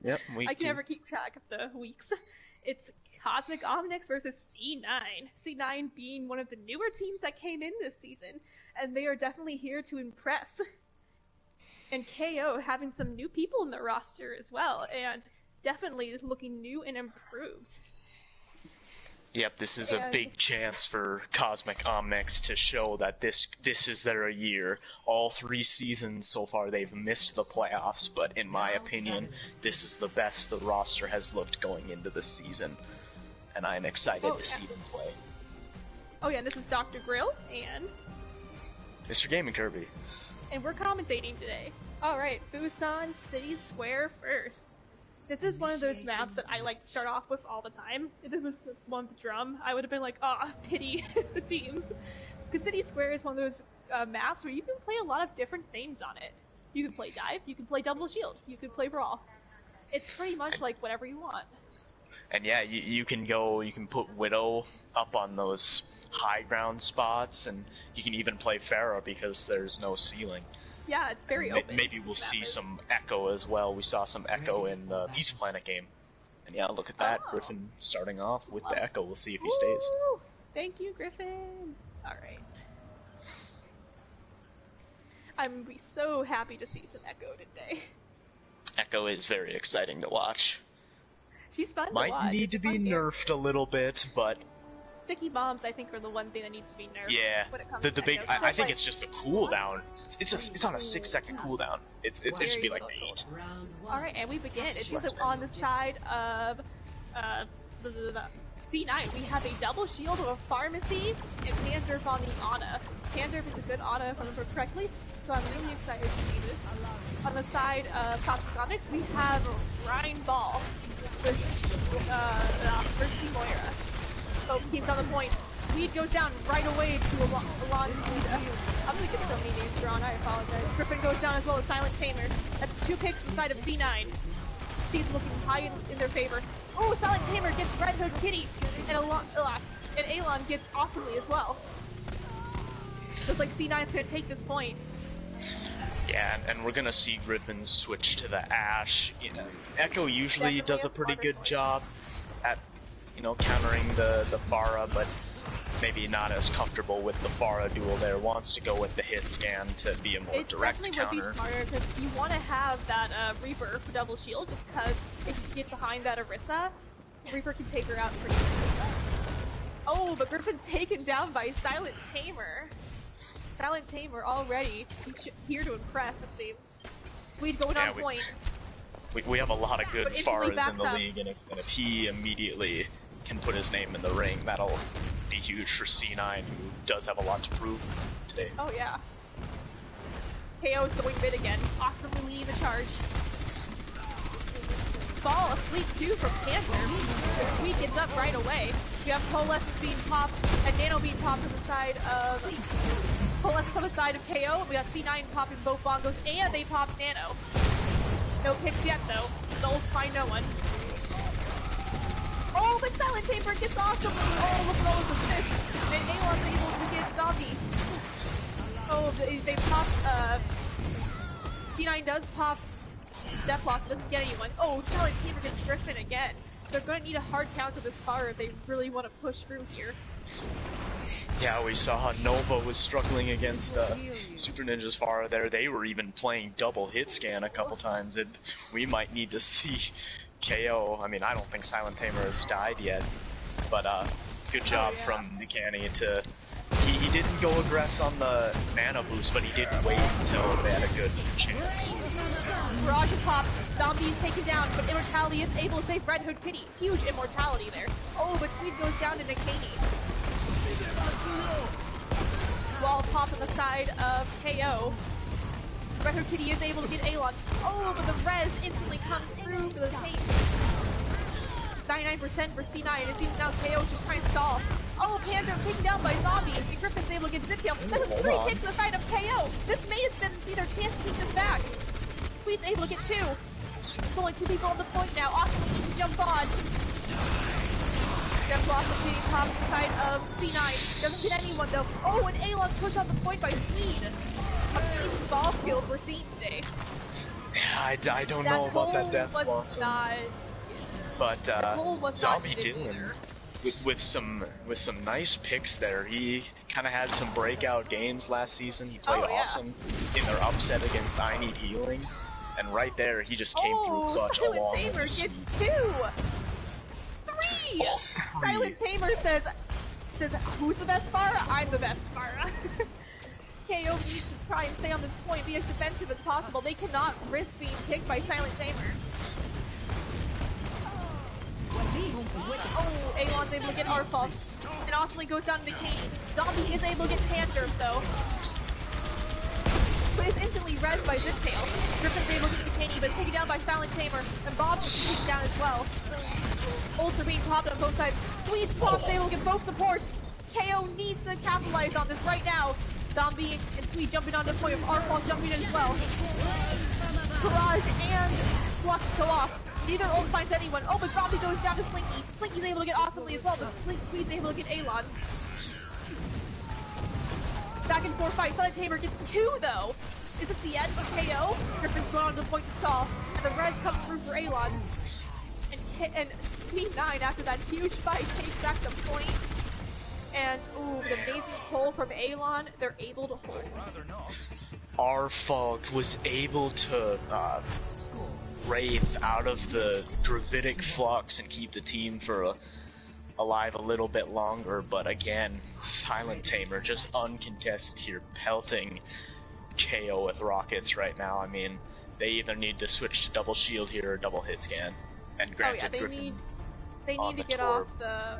Yep, I can never keep track of the weeks. It's Cosmic Omnics versus Sea9. Sea9 being one of the newer teams that came in this season, and they are definitely here to impress. And KO having some new people in their roster as well, and definitely looking new and improved. Yep, this is a big chance for Cosmic Omnics to show that this is their year. All 3 seasons so far they've missed the playoffs, but in my opinion, this is the best the roster has looked going into the season. And I'm excited to see them play. Oh yeah, this is Dr. Grill and Mr. Gaming Kirby. And we're commentating today. Alright, Busan City Square first. This is one of those maps that I like to start off with all the time. If it was the one with the drum, I would have been like, pity the teams. Because City Square is one of those maps where you can play a lot of different things on it. You can play dive, you can play double shield, you can play brawl. It's pretty much like whatever you want. And yeah, you can put Widow up on those high ground spots, and you can even play Pharah because there's no ceiling. Yeah, it's very open. Maybe we'll see some Echo as well. We saw some Echo in the Peace Planet game. And yeah, look at that. Griffin starting off with the Echo. We'll see if he stays. Thank you, Griffin. Alright. I'm so happy to see some Echo today. Echo is very exciting to watch. She's fun to watch. Might need to be nerfed a little bit, but... Sticky bombs, I think, are the one thing that needs to be nerfed. Yeah, when it comes the to big. Echo. I think it's just a cooldown. It's on a 6-second cooldown. It should be like 8. All right, and we begin. It seems like on the side of Sea9, we have a double shield of a pharmacy and Panderf on the Ana. Panderf is a good Ana, if I remember correctly, so I'm really excited to see this. On the side of Cosmic we have Ryan Ball versus Moira. Both teams on the point. Swede goes down right away to Alon Zeta. I'm gonna get so many names wrong, I apologize. Griffin goes down as well as Silent Tamer. That's 2 picks inside of Sea9. He's looking high in their favor. Oh, Silent Tamer gets Red Hood Kitty, and Alon gets awesomely as well. Looks like Sea9's gonna take this point. Yeah, and we're gonna see Griffin switch to the Ashe. Echo usually does a pretty good job at countering the Pharah, but maybe not as comfortable with the Pharah duel there. Wants to go with the hit scan to be a more direct counter. It definitely would be smarter, because you want to have that Reaper for double shield, just because if you get behind that Orisa, Reaper can take her out pretty quickly. Oh, but Griffin taken down by Silent Tamer. Silent Tamer already here to impress, it seems. Swede going on point. We have a lot of good Pharahs in the league, and if he immediately can put his name in the ring, that'll be huge for Sea9, who does have a lot to prove today. Oh yeah. KO's going mid again, awesomely leading the charge. Ball asleep too from Panther. Sweet gets up right away. We have Coalescence being popped, and Nano being popped on the side of... Coalescence on the side of KO. We got Sea9 popping both bongos, and they popped Nano. No picks yet though. The ults find no one. Oh, but Silent Tamer gets awesome! Oh, look at all those assists! And Alon's able to get Zombie. Oh, they pop, Sea9 does pop Deathlock, doesn't get anyone. Oh, Silent Tamer gets Griffin again. They're gonna need a hard counter this far if they really want to push through here. Yeah, we saw how Nova was struggling against Super Ninja's Pharah there. They were even playing double hit scan a couple times, and we might need to see KO. I mean, I don't think Silent Tamer has died yet, but good job from Nikani to... He didn't go aggress on the mana boost, but he did wait until they had a good chance. Barrage is popped, Zombie is taken down, but Immortality is able to save Red Hood Kitty. Huge Immortality there. Oh, but Swede goes down to Nikani. Wall pop on the side of KO. Red Hood Kitty is able to get Alon. Oh, but the res instantly comes through for the tape. 99% for Sea9. It seems now KO just trying to stall. Oh, Panda taken down by zombies, and Griffin's able to get Ziptail. That is 3 hits to the side of KO. This may have been their chance to take this back. Sweet's able to get 2. There's only 2 people on the point now. Awesome needs to jump on. Death Loss is being popped on the side of Sea9. Doesn't get anyone though. Oh, and Alon's pushed off the point by Swede. Amazing ball skills we're seeing today. I don't know about that Death was Blossom. not. But goal was Zombie not hidden Dylan either. with some nice picks there. He kind of had some breakout games last season. He played awesome in their upset against I Need Healing, and right there he just came through clutch Silent along Tamer with the gets Sweet. 2! 3! Silent Tamer says, who's the best Pharah? I'm the best Pharah. KO needs to try and stay on this point, be as defensive as possible. They cannot risk being picked by Silent Tamer. Oh, Alon's able to get Arfal, and Osley goes down to Katie. Zombie is able to get Panther though, but is instantly rezzed by Ziptail. Griffin's able to get the Katie, but is taken down by Silent Tamer, and Bob's is taken down as well. Ults are being popped on both sides. Sweet Swap's able to get both supports. KO needs to capitalize on this right now. Zombie and Sweet jumping onto the point of Arfal jumping in as well. Barrage and Flux go off. Neither ult finds anyone. Oh, but Zombie goes down to Slinky. Slinky's able to get awesomely as well, but Sweet's able to get Alon. Back and forth fight. Silent Tamer gets 2 though. Is this the end of KO? Griffin's going on to the point to stall, and the res comes through for Alon. And Sea9 after that huge fight takes back the point. And ooh, the amazing pull from Alon. They're able to hold. Arfalk was able to Wraith out of the Dravidic Flux and keep the team for alive a little bit longer, but again, Silent Tamer just uncontested here, pelting KO with rockets right now. I mean, they either need to switch to double shield here or double hit scan. And granted, they need to get off the...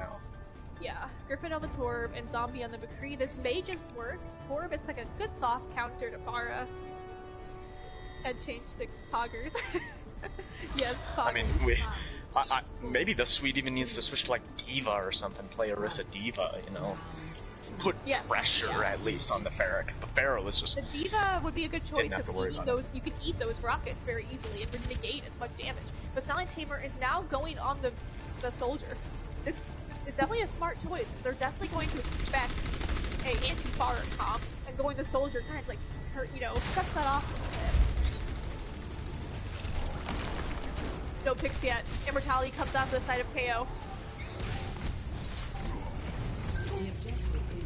Yeah, Griffin on the Torb and Zombie on the McCree. This may just work. Torb is like a good soft counter to Pharah. And change 6 poggers. Yes, poggers. I mean, maybe the Sweet even needs to switch to like Diva or something, play Orisa Diva, you know? Put pressure at least on the Pharah, because the Pharah was just... The Diva would be a good choice, because you can eat those rockets very easily and would negate as much damage. But Silent Tamer is now going on the Soldier. This is definitely a smart choice, because they're definitely going to expect a anti-Pharah comp, and going the Soldier kind of like, cut that off a little bit. No picks yet. Immortality comes out to the side of KO.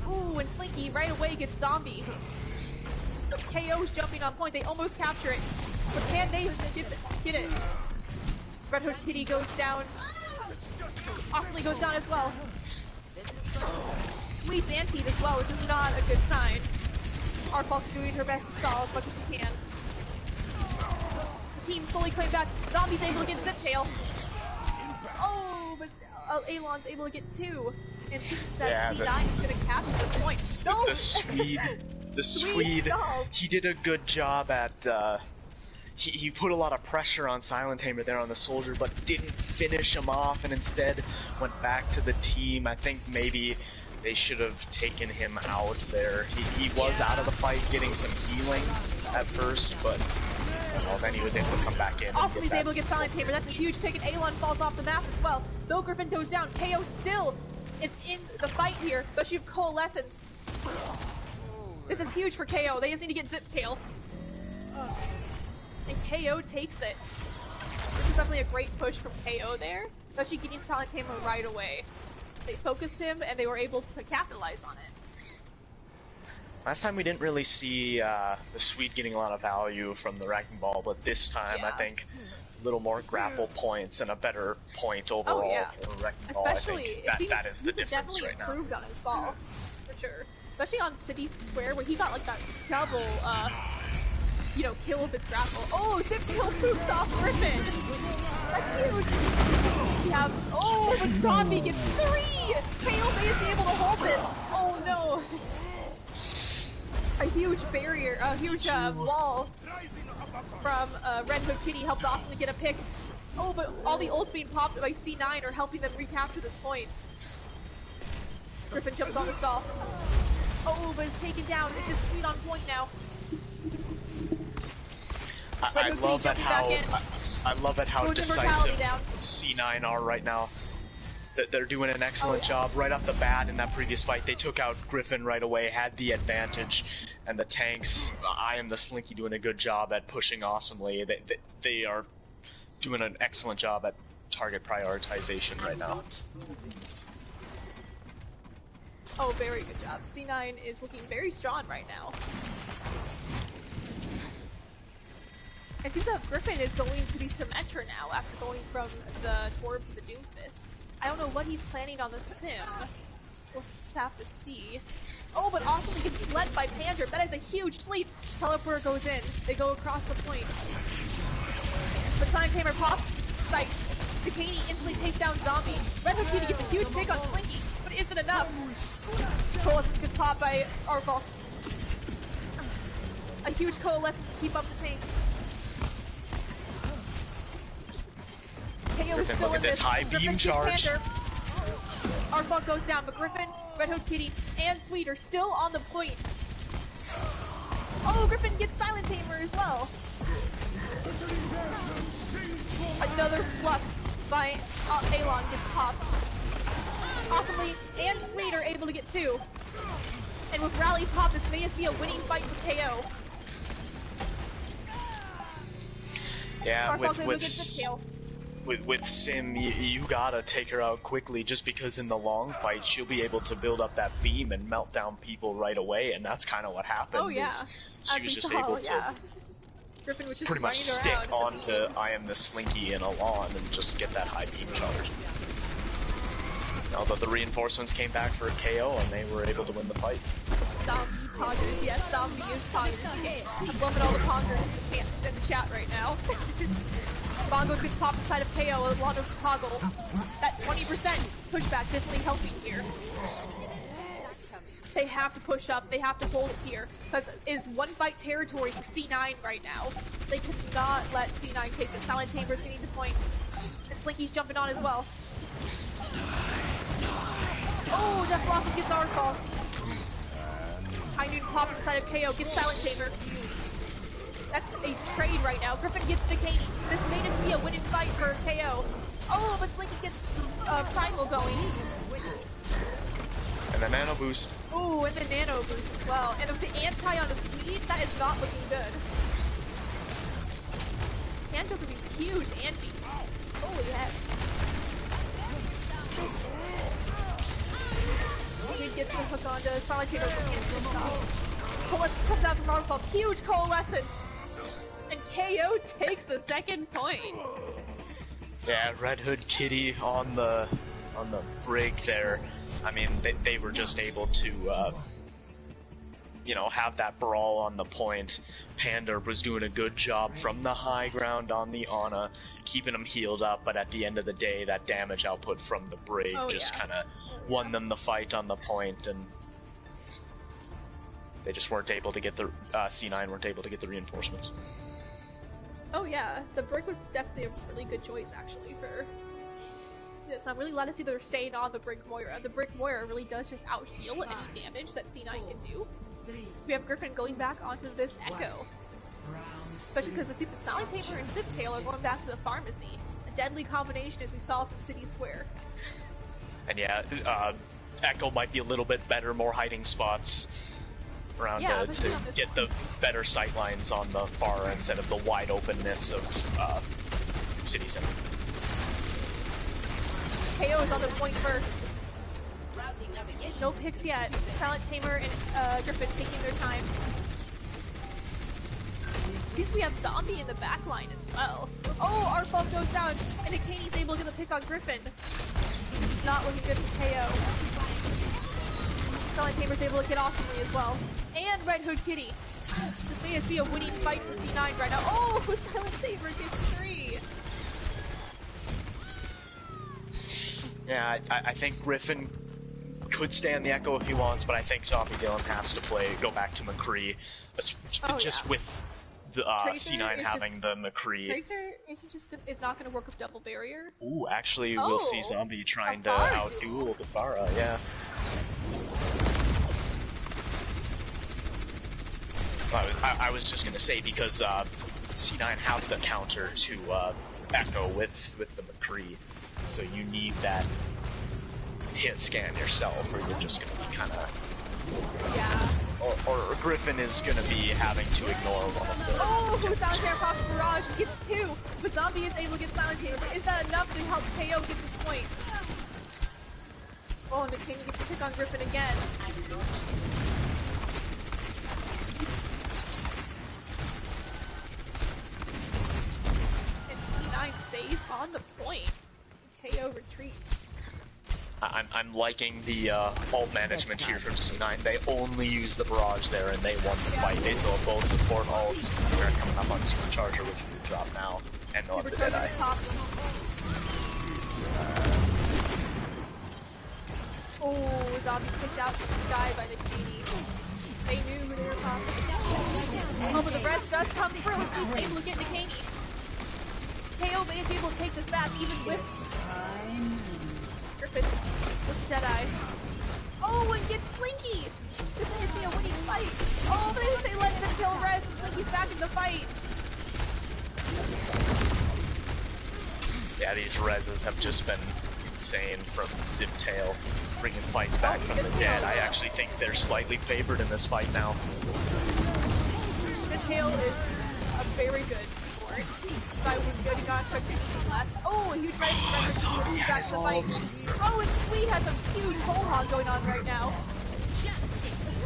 Ooh, and Slinky right away gets Zombie. KO's jumping on point. They almost capture it. But can they get it? Red Hood Kitty goes down. Awesomely goes down as well. Sweet's antied as well, which is not a good sign. Arfalk's doing her best to stall as much as she can. The team slowly coming back. Zombie's able to get Ziptail. Oh, but Alon's able to get 2. And since that Sea9 is going to capture this point. No! The Swede, he did a good job at, he put a lot of pressure on Silent Tamer there on the Soldier, but didn't finish him off, and instead went back to the team. I think maybe they should have taken him out there. He was out of the fight, getting some healing at first, but well, then he was able to come back in. Awesome, he's able to get Silent Tamer. That's a huge pick, and Alon falls off the map as well. Though Griffin goes down, KO still is in the fight here, especially with Coalescence. This is huge for KO. They just need to get Ziptail. And KO takes it. This is definitely a great push from KO there, especially getting Silent Tamer right away. They focused him, and they were able to capitalize on it. Last time we didn't really see the Sweet getting a lot of value from the Wrecking Ball, but this time I think a little more grapple points and a better point overall for Wrecking Ball. Especially, I think that is the difference right now. Definitely improved on his ball, for sure. Especially on City Square, where he got like that double, kill with his grapple. Oh, Ziptail poops off Griffin! That's huge! The Zombie gets 3! KO may be able to hold this! Oh no! A huge barrier, a huge wall from Red Hood Kitty helps Austin to get a pick. Oh, but all the ults being popped by Sea9 are helping them recapture this point. Griffin jumps on the stall. Oh, but it's taken down. It's just Sweet on point now. I love at how decisive Sea9 are right now. They're doing an excellent job right off the bat. In that previous fight, they took out Griffin right away, had the advantage, and the tanks, I Am the Slinky, doing a good job at pushing awesomely. They are doing an excellent job at target prioritization right now. Oh, very good job. Sea9 is looking very strong right now. It seems that Griffin is going to be Symmetra now after going from the Torb to the Doomfist. I don't know what he's planning on the Sim. We'll just have to see. Oh, but awesomely gets slept by Pandrip. That is a huge sleep. Teleport goes in. They go across the point. But Silent Tamer pops sights. Dukaney instantly takes down Zombie. Red Hook Kitty gets a huge pick on Slinky, but isn't enough. Coalescence gets popped by Arval. A huge Coalescence to keep up the tanks. KO is still in this. High beam charge. Arval goes down, but Griffin, Red Hook Kitty, and Sweet are still on the point. Oh, Griffin gets Silent Tamer as well. Another flux by Alon gets popped. Awesomely, and Sweet are able to get 2. And with Rally Pop, this may just be a winning fight for KO. Yeah, with Sim, you gotta take her out quickly, just because in the long fight she'll be able to build up that beam and melt down people right away, and that's kind of what happened. Oh yeah, she was just able to Griffin was just pretty much stick around. onto I Am the Slinky and Alon and just get that high beam charge. Although the reinforcements came back for a KO and they were able to win the fight. Zombie Pongers, yes, Zombie is Pongers change. I'm loving all the Pongers in the chat right now. Bongos gets popped inside of KO, a lot of toggle. That 20% pushback definitely helping here. They have to push up, they have to hold it here, because it is one fight territory for Sea9 right now. They cannot let Sea9 take the Silent Tamer's getting the point. And Slinky's jumping on as well. Oh, Jeff Blossom gets Arval. High Noon pop inside of KO, gets Silent Tamer. That's a trade right now. Griffin gets Dukaney. This may just be a winning fight for KO. Oh, but Slinky gets Primal going. And the Nano Boost. Oh, and the Nano Boost as well. And with the anti on the Swede, that is not looking good. Can't go for these huge antis. Holy heck. Swede gets the hook onto Silent Tamer. Coalescence comes out from Arval. Huge Coalescence! And KO takes the second point. Yeah, Red Hood Kitty on the brig there. I mean, they were just able to, you know, have that brawl on the point. Panda was doing a good job from the high ground on the Ana, keeping them healed up, but at the end of the day, that damage output from the brig kind of won them the fight on the point, and they just weren't able to get the, Sea9 weren't able to get the reinforcements. Oh yeah, the brig was definitely a really good choice actually for this. I'm really glad to see they're staying on the Brig Moira. The Brig Moira really does just out-heal any damage that Sea9 can do. We have Griffin going back onto this Echo. Especially because it seems that Silent Tamer and Ziptail are going back to the pharmacy. A deadly combination as we saw from City Square. And yeah, Echo might be a little bit better, more hiding spots around to get the better sight lines on the far instead of the wide openness of City Center. KO is on the point first. No picks yet. Silent Tamer and Griffin taking their time. Seems we have Zombie in the back line as well. Oh, Arval goes down, and Dukaney's able to get the pick on Griffin. This is not looking good for KO. Silent Tamer's able to get awesomely as well. And Red Hood Kitty. This may just be a winning fight for Sea9 right now. Oh, Silent Tamer gets 3. Yeah, I think Griffin could stay on the Echo if he wants, but I think Zombie Dylan has to go back to McCree, just with the Sea9 having the McCree. Tracer is not going to work with double barrier. Ooh, actually, we'll see Zombie trying to out-duel the Pharah, yeah. I was just gonna say, because Sea9 have the counter to Echo with the McCree, so you need that hit scan yourself, or you're just gonna be kind of. Yeah. Or Griffin is gonna be having to ignore one of the. Oh, Silent Tamer pops Barrage and gets 2, but Zombie is able to get Silent Tamer. But is that enough to help KO get this point? Oh, and the King gets to pick on Griffin again. And C9 stays on the point. KO retreats. I'm liking the ult management here from Sea9. They only use the barrage there, and they won the fight. They still have both support ults. They're coming up on Supercharger, which will drop now, and they'll have the Deadeye. Oh, Zombie kicked out from the sky by the Genie. They knew who they were popping. Oh, but the Reds does come through, and he's able to get Nikani. KO is able to take this map, even with Griffin with Deadeye. Oh, and gets Slinky! This may just be a winning fight. Oh, but they let them kill Reds, and Slinky's back in the fight. Yeah, these reses have just been insane from Ziptail, bringing fights back from the dead. I actually think they're slightly favored in this fight now. Ziptail is a very good support. If I was good, not took anything less. Oh, a huge rise from Red back to the fight. Oh, and Sweet has a huge hole hog going on right now.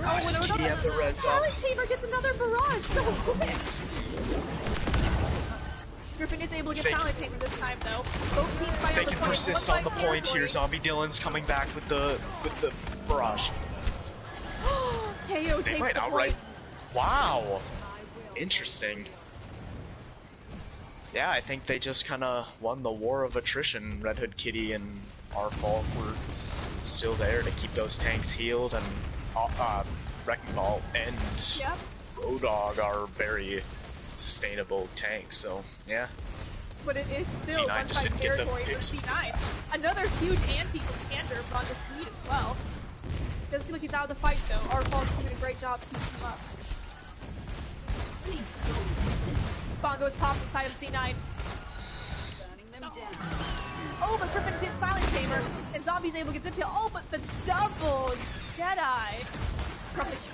Oh, and another Silent Tamer gets another barrage so quick. Griffin is able to get Silent Tamer this time, though. Both teams fight on the point. They can persist on the point here. Zombie Dylan's coming back with the barrage. KO takes the point. Wow. Interesting. Yeah, I think they just kind of won the war of attrition. Red Hood Kitty and Arfalk were still there to keep those tanks healed, and Wrecking Ball and O-Dog are very sustainable tanks, so yeah. But it is still one-fight territory for C9. Another huge anti from Panther on the Sweet as well. Doesn't seem like he's out of the fight though. Arfalk's doing a great job keeping him up. Bongo's popped inside of C9. Oh, but Griffin gets Silent Tamer, and Zombie's able to get Ziptail. Oh, but the double Deadeye.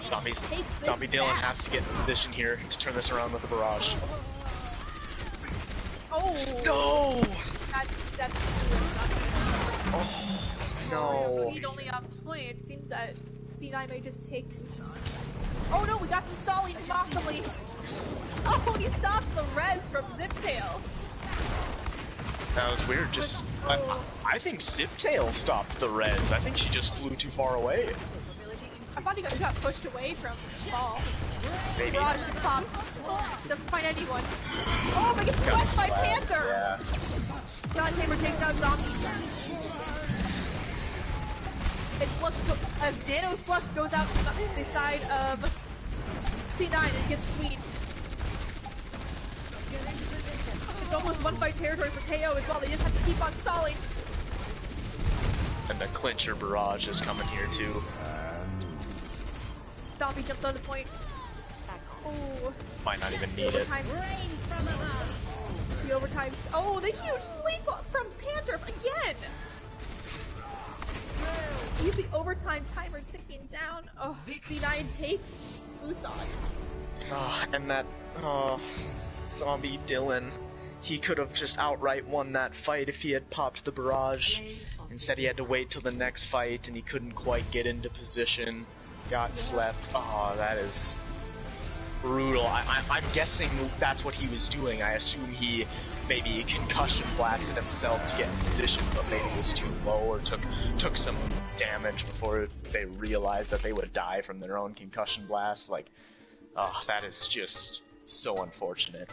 Zombie Dylan has to get in position here to turn this around with the barrage. Oh no! That's oh no! Sweet only on point. It seems that C9 may just take Busan. Oh no, we got some stalling from Octoly. Oh, he stops the res from Ziptail. That was weird. Just I think Ziptail stopped the res. I think she just flew too far away. I thought he got pushed away from the ball. Maybe. Barrage gets popped. Doesn't find anyone. Oh, but gets swept by Panther! Yeah. Silent Tamer takes out Zombie. A Nano Flux goes out to the side of C9 and gets Sweet. It's almost one-fight territory for KO as well. They just have to keep on stalling. And the clincher barrage is coming here too. Zombie jumps on the point. Oh. Might not even need it. The overtime. Oh, the huge sleep from Panther again! Keep the overtime timer ticking down. Oh, C9 takes Busan. And that, Zombie Dylan, he could have just outright won that fight if he had popped the barrage. Instead, he had to wait till the next fight, and he couldn't quite get into position. Got slept. Oh, that is brutal. I'm guessing that's what he was doing. I assume he maybe concussion blasted himself to get in position, but maybe was too low or took some damage before they realized that they would die from their own concussion blast. Like, oh, that is just so unfortunate.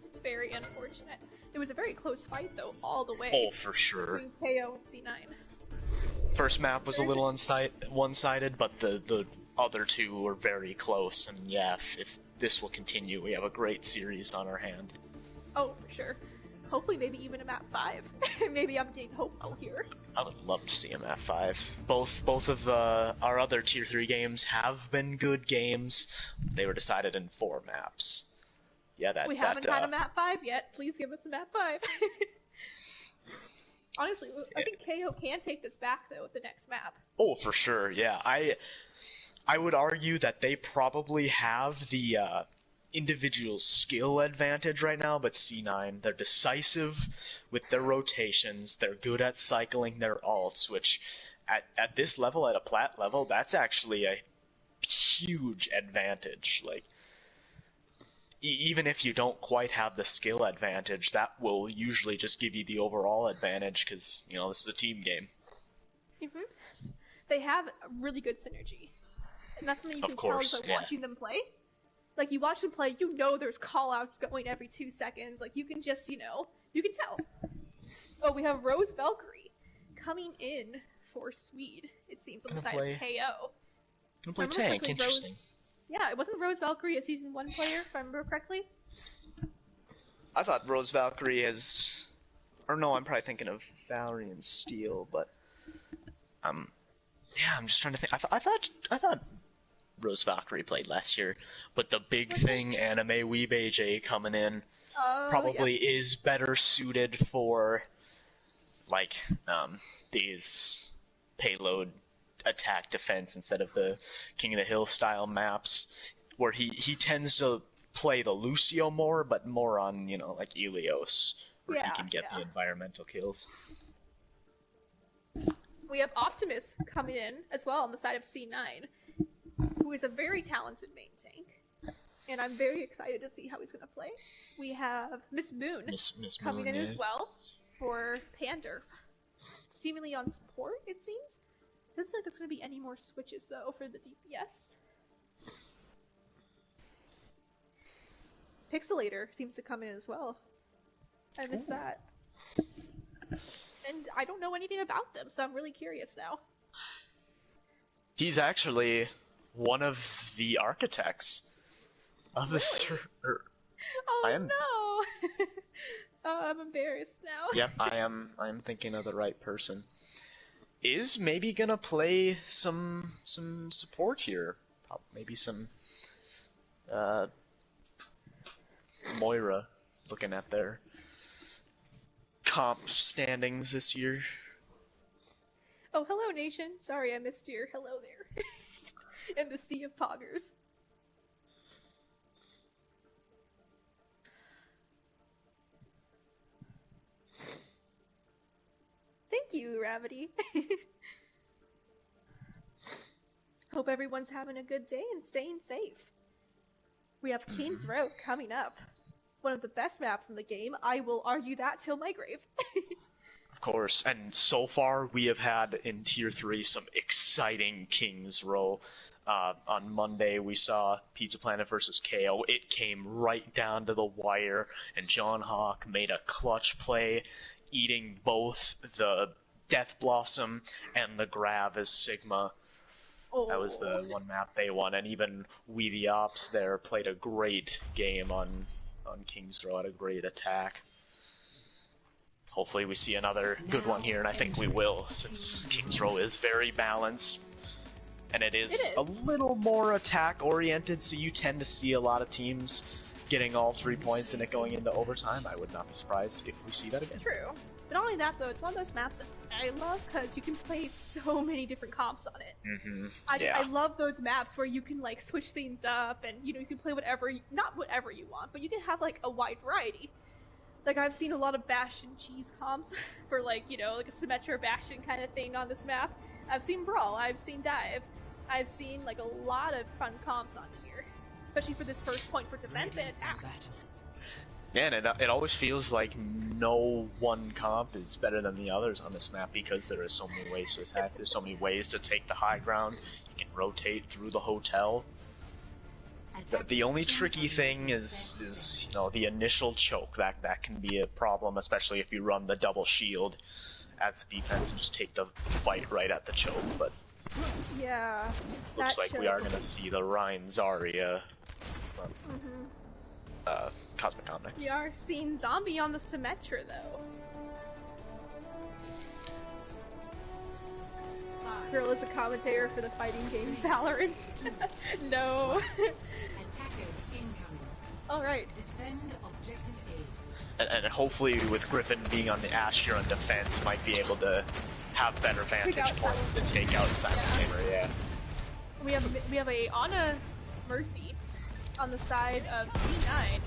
It's very unfortunate. It was a very close fight, though, all the way. Oh, for sure. Between KO and C9. First map was a little one-sided, but the other two were very close, and yeah, if this will continue, we have a great series on our hand. Oh, for sure. Hopefully maybe even a map 5. Maybe I'm getting hopeful here. I would love to see a map 5. Both of our other tier 3 games have been good games. They were decided in 4 maps. Yeah, we haven't had a map 5 yet. Please give us a map 5. Honestly, I think KO can take this back though with the next map. Oh, for sure, yeah. I would argue that they probably have the individual skill advantage right now, but Sea9, they're decisive with their rotations, they're good at cycling their ults, which at this level, at a plat level, that's actually a huge advantage. Like, even if you don't quite have the skill advantage, that will usually just give you the overall advantage, because, you know, this is a team game. Mm-hmm. They have really good synergy. And that's something you can tell by watching them play. Like, you watch them play, you know there's call-outs going every 2 seconds. Like, you can just, you know, you can tell. Oh, we have Rose Valkyrie coming in for Swede, it seems, on the side of KO. Gonna play tank, interesting. Yeah, it wasn't Rose Valkyrie a Season 1 player, if I remember correctly? I thought Rose Valkyrie has... Or no, I'm probably thinking of Valkyrie and Steel, but... Yeah, I'm just trying to think. I thought Rose Valkyrie played last year, but the big thing, Anime Weeb AJ coming in, probably is better suited for, like, these payload attack defense instead of the King of the Hill style maps, where he tends to play the Lucio more, but more on, you know, like Ilios, where he can get the environmental kills. We have Optimus coming in as well on the side of C9, who is a very talented main tank, and I'm very excited to see how he's going to play. We have Miss Moon coming in as well for Pander, seemingly on support, it seems. Doesn't look like there's going to be any more switches, though, for the DPS. Pixelator seems to come in as well. I missed that. And I don't know anything about them, so I'm really curious now. He's actually one of the architects of the server. Oh no! Oh, I'm embarrassed now. Yep, I am thinking of the right person. Is maybe gonna play some support here. Maybe some Moira, looking at their comp standings this year. Oh, hello nation. Sorry I missed your hello there. In the sea of poggers. Thank you, Ravity. Hope everyone's having a good day and staying safe. We have King's Row coming up. One of the best maps in the game. I will argue that till my grave. Of course, and so far we have had in Tier 3 some exciting King's Row. On Monday we saw Pizza Planet versus KO. It came right down to the wire, and John Hawk made a clutch play, eating both the Death Blossom and the Grav as Sigma. Oh. That was the one map they won, and even We the Ops there played a great game on King's Row, had a great attack. Hopefully we see another good one here, and I think we will, since King's Row is very balanced. And it is a little more attack-oriented, so you tend to see a lot of teams getting all 3 points and it going into overtime. I would not be surprised if we see that again. True. But not only that, though, it's one of those maps that I love because you can play so many different comps on it. Mm-hmm. I love those maps where you can, like, switch things up and, you know, you can play whatever, not whatever you want, but you can have, like, a wide variety. Like, I've seen a lot of Bastion cheese comps for, like, you know, like a Symmetra Bastion kind of thing on this map. I've seen Brawl, I've seen Dive, I've seen, like, a lot of fun comps on here. Especially for this first point for defense and attack. Yeah, and it always feels like no one comp is better than the others on this map because there are so many ways to attack. There's so many ways to take the high ground. You can rotate through the hotel. The only tricky thing is you know, the initial choke. That can be a problem, especially if you run the double shield as the defense and just take the fight right at the choke. But yeah, looks like we are gonna see the Rhine Zarya. Cosmic Omnics. We are seeing Zombie on the Symmetra, though. Girl is a commentator for the fighting game Valorant. No. Attackers incoming. Alright. Defend objective And hopefully with Griffin being on the Ash here on defense, might be able to have better vantage points to take out Silent Tamer, yeah. We have a Ana Mercy on the side of Sea9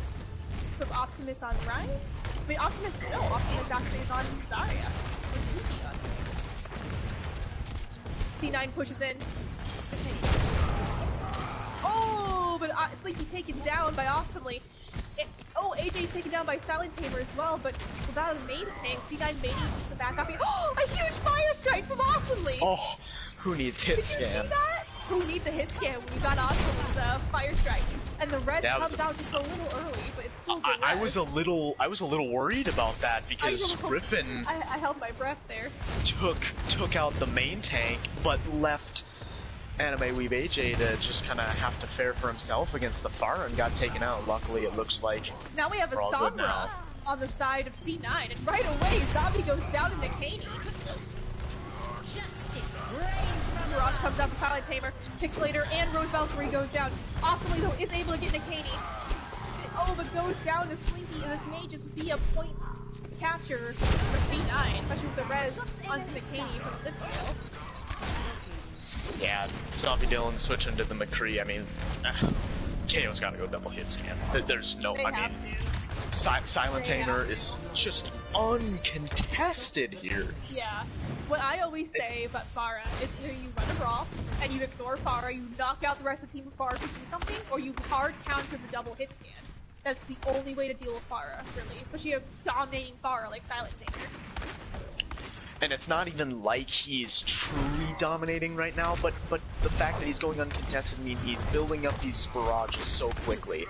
with Optimus on Ryan. I mean, Optimus actually is on Zarya. With Sleepy on. Sea9 pushes in. Oh, but Sleepy taken down by Awesomely. AJ's taken down by Silent Tamer as well, but without a main tank, Sea9 may need just to back up. Oh, a huge fire strike from Awesomely! Oh, who needs hit scan? Did you see that? Who needs a hit scan when we got Awesomely's fire strike? And the res comes out just a little early, but it's still good. I was a little worried about that because Griffin I held my breath there. Took out the main tank, but left Anime Weeb AJ to just kind of have to fare for himself against the Pharah and got taken out. Luckily, it looks like now we have a Sombra on the side of Sea9, and right away, Zombie goes down into Kaney. Mirage comes up with Silent Tamer, Pixelator, and Rose Valkyrie goes down. Awesomely, though, is able to get into Kaney. Oh, but goes down to Sleepy, and this may just be a point capture for Sea9, especially with the res onto the Kaney from Zitskill. Yeah, Zombie Dylan switching to the McCree. I mean, KO's gotta go double hit scan. There's no, Silent Tamer is just uncontested here. Yeah. What I always say about Pharah is either you run a brawl and you ignore Pharah, you knock out the rest of the team before Pharah can do something, or you hard counter the double hit scan. That's the only way to deal with Pharah, really. Especially a dominating Pharah like Silent Tamer. And it's not even like he's truly dominating right now, but the fact that he's going uncontested means he's building up these barrages so quickly.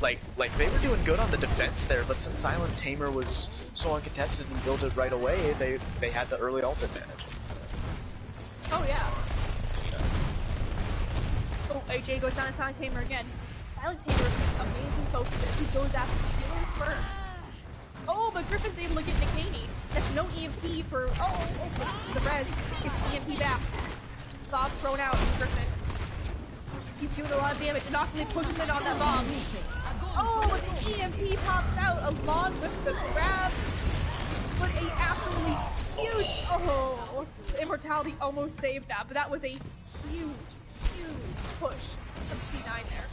Like they were doing good on the defense there, but since Silent Tamer was so uncontested and built it right away, they had the early ult advantage. Oh yeah. Sea9. Oh, AJ goes down to Silent Tamer again. Silent Tamer is amazing focus. He goes after the healers first. Oh, but Griffin's able to get into Kaney. That's no EMP for the res gets EMP back. Bob thrown out from Griffin. He's doing a lot of damage, and Awesomely pushes in on that bomb. Oh, but the EMP pops out along with the grab. But a absolutely huge the Immortality almost saved that, but that was a huge push from Sea9 there.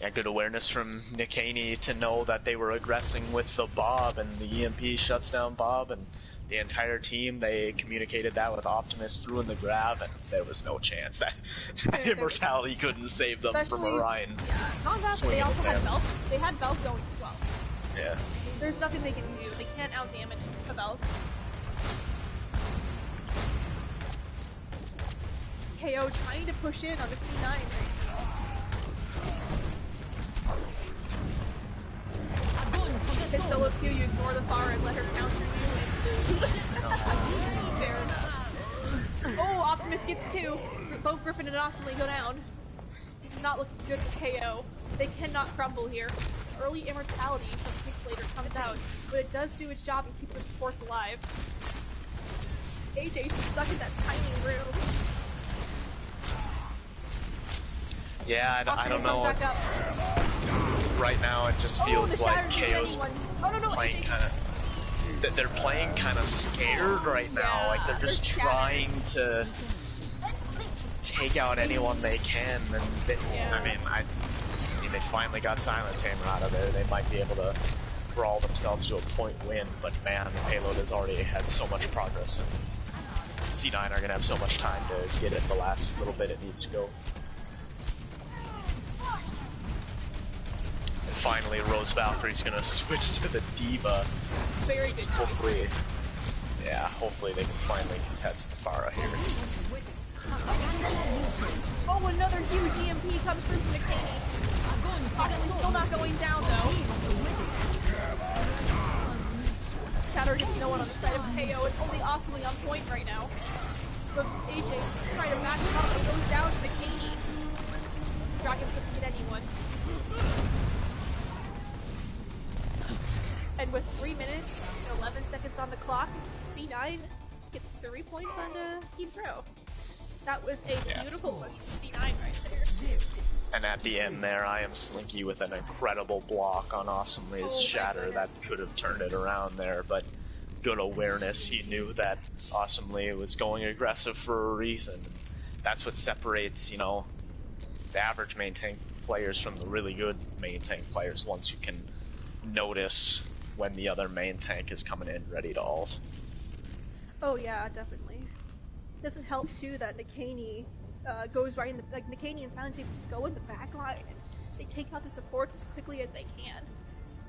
Yeah, good awareness from Nikani to know that they were aggressing with the Bob, and the EMP shuts down Bob, and the entire team, they communicated that with Optimus, threw in the grab, and there was no chance that Immortality couldn't save them from Orion. Yeah, not that, but they also had Belk. They had Belk going as well. Yeah. There's nothing they can do. They can't outdamage a Belk. KO trying to push in on the Sea9 right now. In solo queue, you ignore the Pharah and let her counter you and lose. Fair enough. Oh, Optimus gets two. Both Griffin and Awesomely go down. This is not looking good for KO. They cannot crumble here. Early Immortality from Pixelator comes out, but it does do its job and keep the supports alive. AJ's just stuck in that tiny room. Yeah, I don't know. Right now, it just feels like KO's playing they're playing kind of scared right now. Yeah, like they're just trying to take out anyone they can. And I mean, they finally got Silent Tamer out of there. They might be able to brawl themselves to a point win. But man, the payload has already had so much progress, and Sea9 are gonna have so much time to get it the last little bit it needs to go. Finally, Rose Valkyrie's gonna switch to the Diva. Very good. Hopefully, hopefully they can finally contest the Pharah here. Oh, another huge EMP comes through from the Kaney. Possibly still not going down though. Shatter gets no one on the side of KO. It's only Awesomely on point right now. But AJ's trying to match him up, but goes down to the Kaney. Dragon doesn't get anyone. And with 3 minutes and 11 seconds on the clock, Sea9 gets 3 points on the team's row. That was a beautiful push from Sea9 right there. And at the end there, I am Slinky with an incredible block on Awesomely's Shatter that could have turned it around there, but good awareness. He knew that Awesomely was going aggressive for a reason. That's what separates, you know, the average main tank players from the really good main tank players, ones who can notice when the other main tank is coming in ready to ult. Oh yeah, definitely. Doesn't help too that Nikani goes right in the Nikani and Silent Tape just go in the back line and they take out the supports as quickly as they can.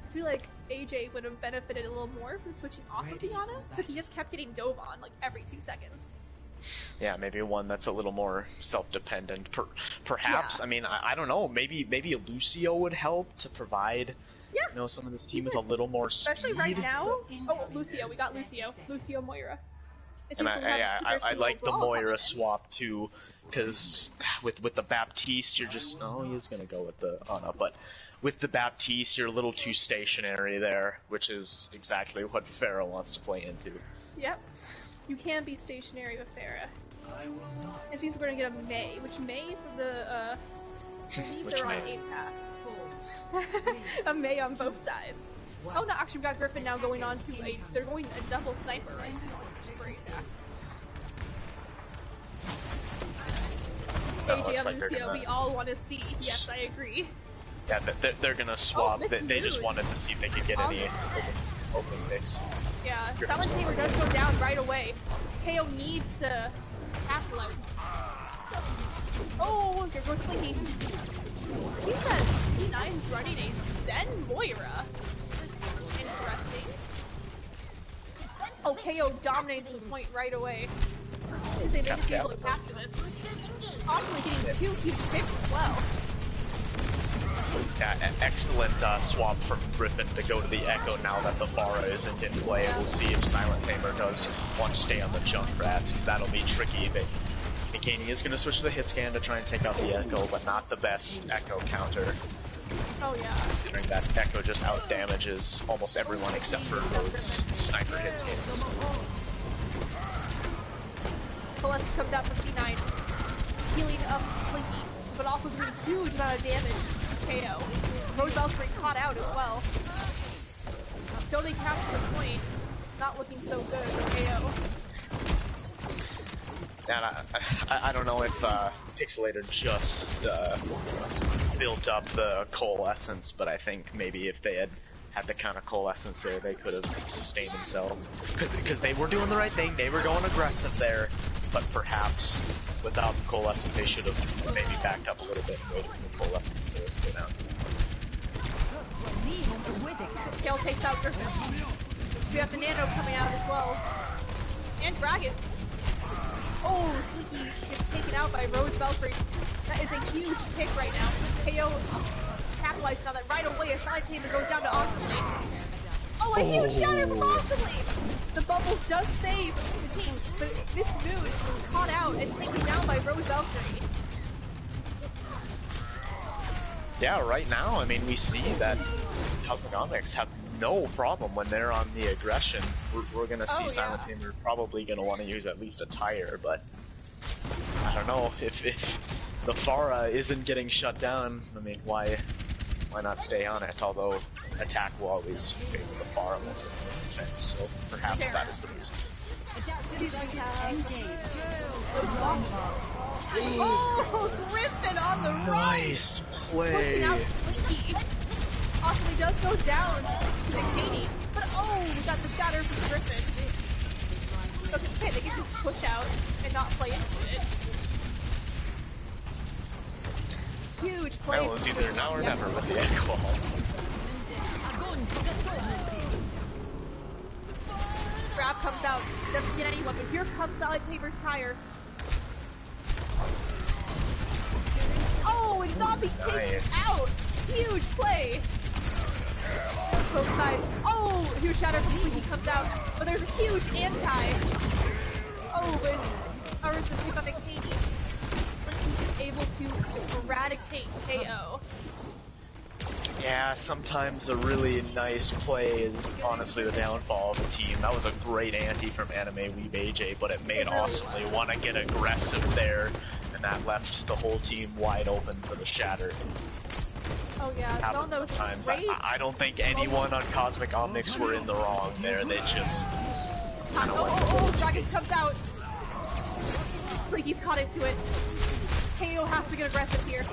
I feel like AJ would have benefited a little more from switching off of Diana because he just kept getting dove on like every 2 seconds. Yeah, maybe one that's a little more self-dependent. Perhaps, yeah. I mean, I don't know. Maybe a Lucio would help to provide, you know, some of this team with a little more speed. Especially right now. Oh, Lucio, we got Lucio. Lucio Moira. And I like the Moira swap too, because with the Baptiste, you're just he is gonna go with the Ana, but with the Baptiste, you're a little too stationary there, which is exactly what Pharah wants to play into. Yep, you can be stationary with Pharah. It seems we're gonna get a Mei, which Mei for the I believe they're on ATAC. A Mei on both sides. Oh no, actually we got Griffin now going on to they're going a double sniper right now. It's super attack. AJ and Lucio, we all want to see. Yes, I agree. Yeah, they're gonna swap. They just wanted to see if they could get any open picks. Yeah, Silent Tamer does go down right away. KO needs to capitalize. Oh, here goes Slinky. Seems that Sea9 is running a Zen Moira. Interesting. Oh, KO dominates the point right away. They may just be able to capture this. Awesomely getting 2 huge picks as well. Yeah, excellent swap from Griffin to go to the Echo now that the Pharah isn't in play. Yeah. We'll see if Silent Tamer does want to stay on the Junkrats, because that'll be tricky. Nikani is going to switch to the hit scan to try and take out the Echo, but not the best Echo counter. Oh yeah. Considering that Echo just out damages almost everyone except for those sniper hit scans. Kosmis comes out from Sea9, healing up Slinky, but also doing a huge amount of damage to KO. Rose Valkyrie caught out as well. Though they capture the point, it's not looking so good for KO. And I don't know if Pixelator just built up the coalescence, but I think maybe if they had the kind of coalescence there, they could have sustained themselves. Because they were doing the right thing, they were going aggressive there, but perhaps without the coalescence, they should have maybe backed up a little bit and waited for the coalescence to go down. Scale takes out Griffin. We have the Nano coming out as well. And Dragons. Oh, Slinky gets taken out by Rose Valkyrie. That is a huge pick right now. KO capitalizing on that right away as Silent Tamer goes down to Awesomely. Oh, a huge shatter from Awesomely! The bubbles does save the team, but this mood is caught out and taken down by Rose Valkyrie. Yeah, right now, I mean, we see that Omnics have no problem when they're on the aggression. We're gonna see Silent Tamer probably gonna want to use at least a tire, but I don't know if the Pharah isn't getting shut down. I mean, why not stay on it? Although attack will always favor the Pharah more than defense, so perhaps that is the reason. Oh, Griffin on the nice play. Pushing out Slinky. Awesomely does go down to Nikani, but we got the shatter from Griffin. Okay, they can just push out and not play into it. Huge play. Well, it's either now or never with the Echo. Grab comes out, doesn't get anyone, but here comes Silent Tamer's tire. Oh, and Zombie takes it out! Huge play! Both sides. Oh, huge shatter from Slinky comes out, but there's a huge anti. Oh, but ours is with Nikani. Slinky is able to eradicate KO. Yeah, sometimes a really nice play is honestly the downfall of a team. That was a great ante from Anime Weeb AJ, but it made It really Awesomely was. want to get aggressive there, and that left the whole team wide open for the shatter. Oh yeah, Happens that was sometimes. great. I don't think anyone on Cosmic Omnics were in the wrong there. They just kind of went a little too Dragon hasty. comes out. Slinky's caught into it. KO has to get aggressive here.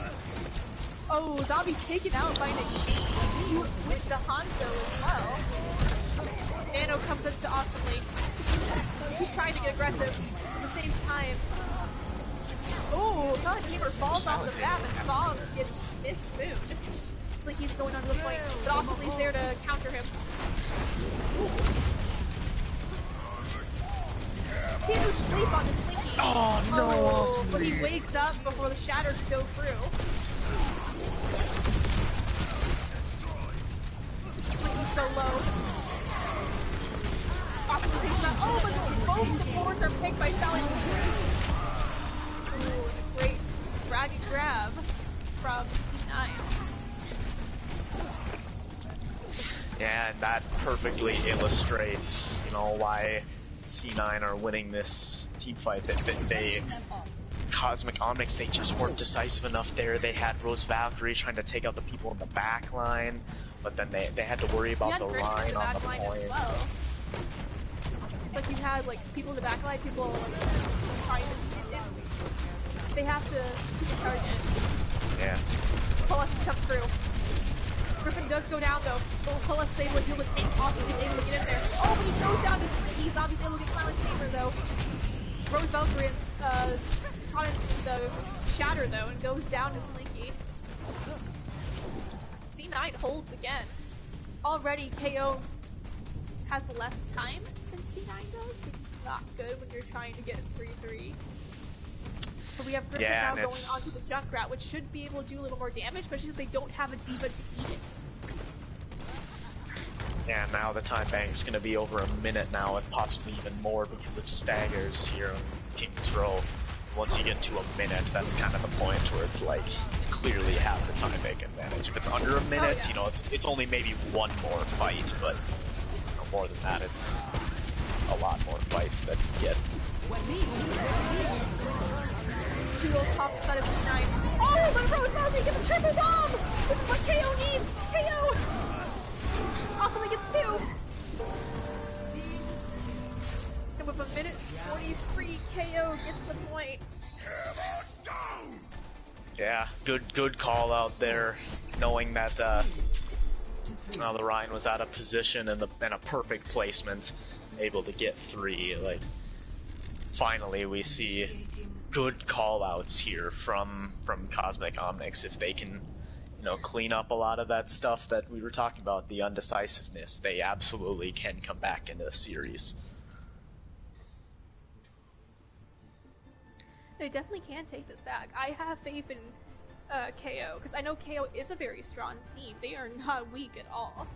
Oh, Zombie taken out by Nagini with the Hanzo as well. Nano comes into Awesomely. He's trying to get aggressive at the same time. Oh, Silent Tamer falls off the map and Bob gets mismoved. Slinky's going onto the point, but Awesomely's there to counter him. Huge sleep on the Slinky. Oh no, Awesomely. But he wakes up before the shatter can go through. Slinky's so low. Awesomely takes him out. Oh, but both supports are picked by Silent Tamers. Ooh, and a great dragon grab from Sea9. Yeah, and that perfectly illustrates, you know, why Sea9 are winning this team fight. They Cosmic Omnics, they just weren't decisive enough there. They had Rose Valkyrie trying to take out the people in the back line, but then they had to worry about the line on the point. Well. It's like you had like people in the back line, people trying to. They have to keep a target. Yeah. Kosmis comes through. Griffin does go down though. Kosmis is able to deal with tank. Awesome, he's able to get in there. Oh, but he goes down to Slinky. Zombie's able to get Silent Tamer though. Rose Valkyrie caught in the shatter though and goes down to Slinky. Sea9 holds again. Already KO has less time than Sea9 does, which is not good when you're trying to get 3-3. But we have Griffin now going onto the Junkrat, which should be able to do a little more damage, but it's just they don't have a diva to eat it. Yeah, now the time bank's gonna be over a minute now, and possibly even more because of staggers here on King's Row. Once you get to a minute, that's kind of the point where it's like, you clearly have the time bank advantage. If it's under a minute, you know, it's only maybe one more fight, but you know, more than that, it's a lot more fights that you get. Duo top side of Sea9. Oh, but Rose Valkyrie gets a triple bomb! This is what KO needs! KO! Awesomely gets 2! And with a minute 43, KO gets the point. Yeah, good call out there, knowing that the Rhine was out of position and a perfect placement, able to get 3. Like, finally we see good call outs here from Cosmic Omnics. If they can, you know, clean up a lot of that stuff that we were talking about, the undecisiveness, they absolutely can come back into the series. They definitely can take this back. I have faith in KO, because I know KO is a very strong team. They are not weak at all.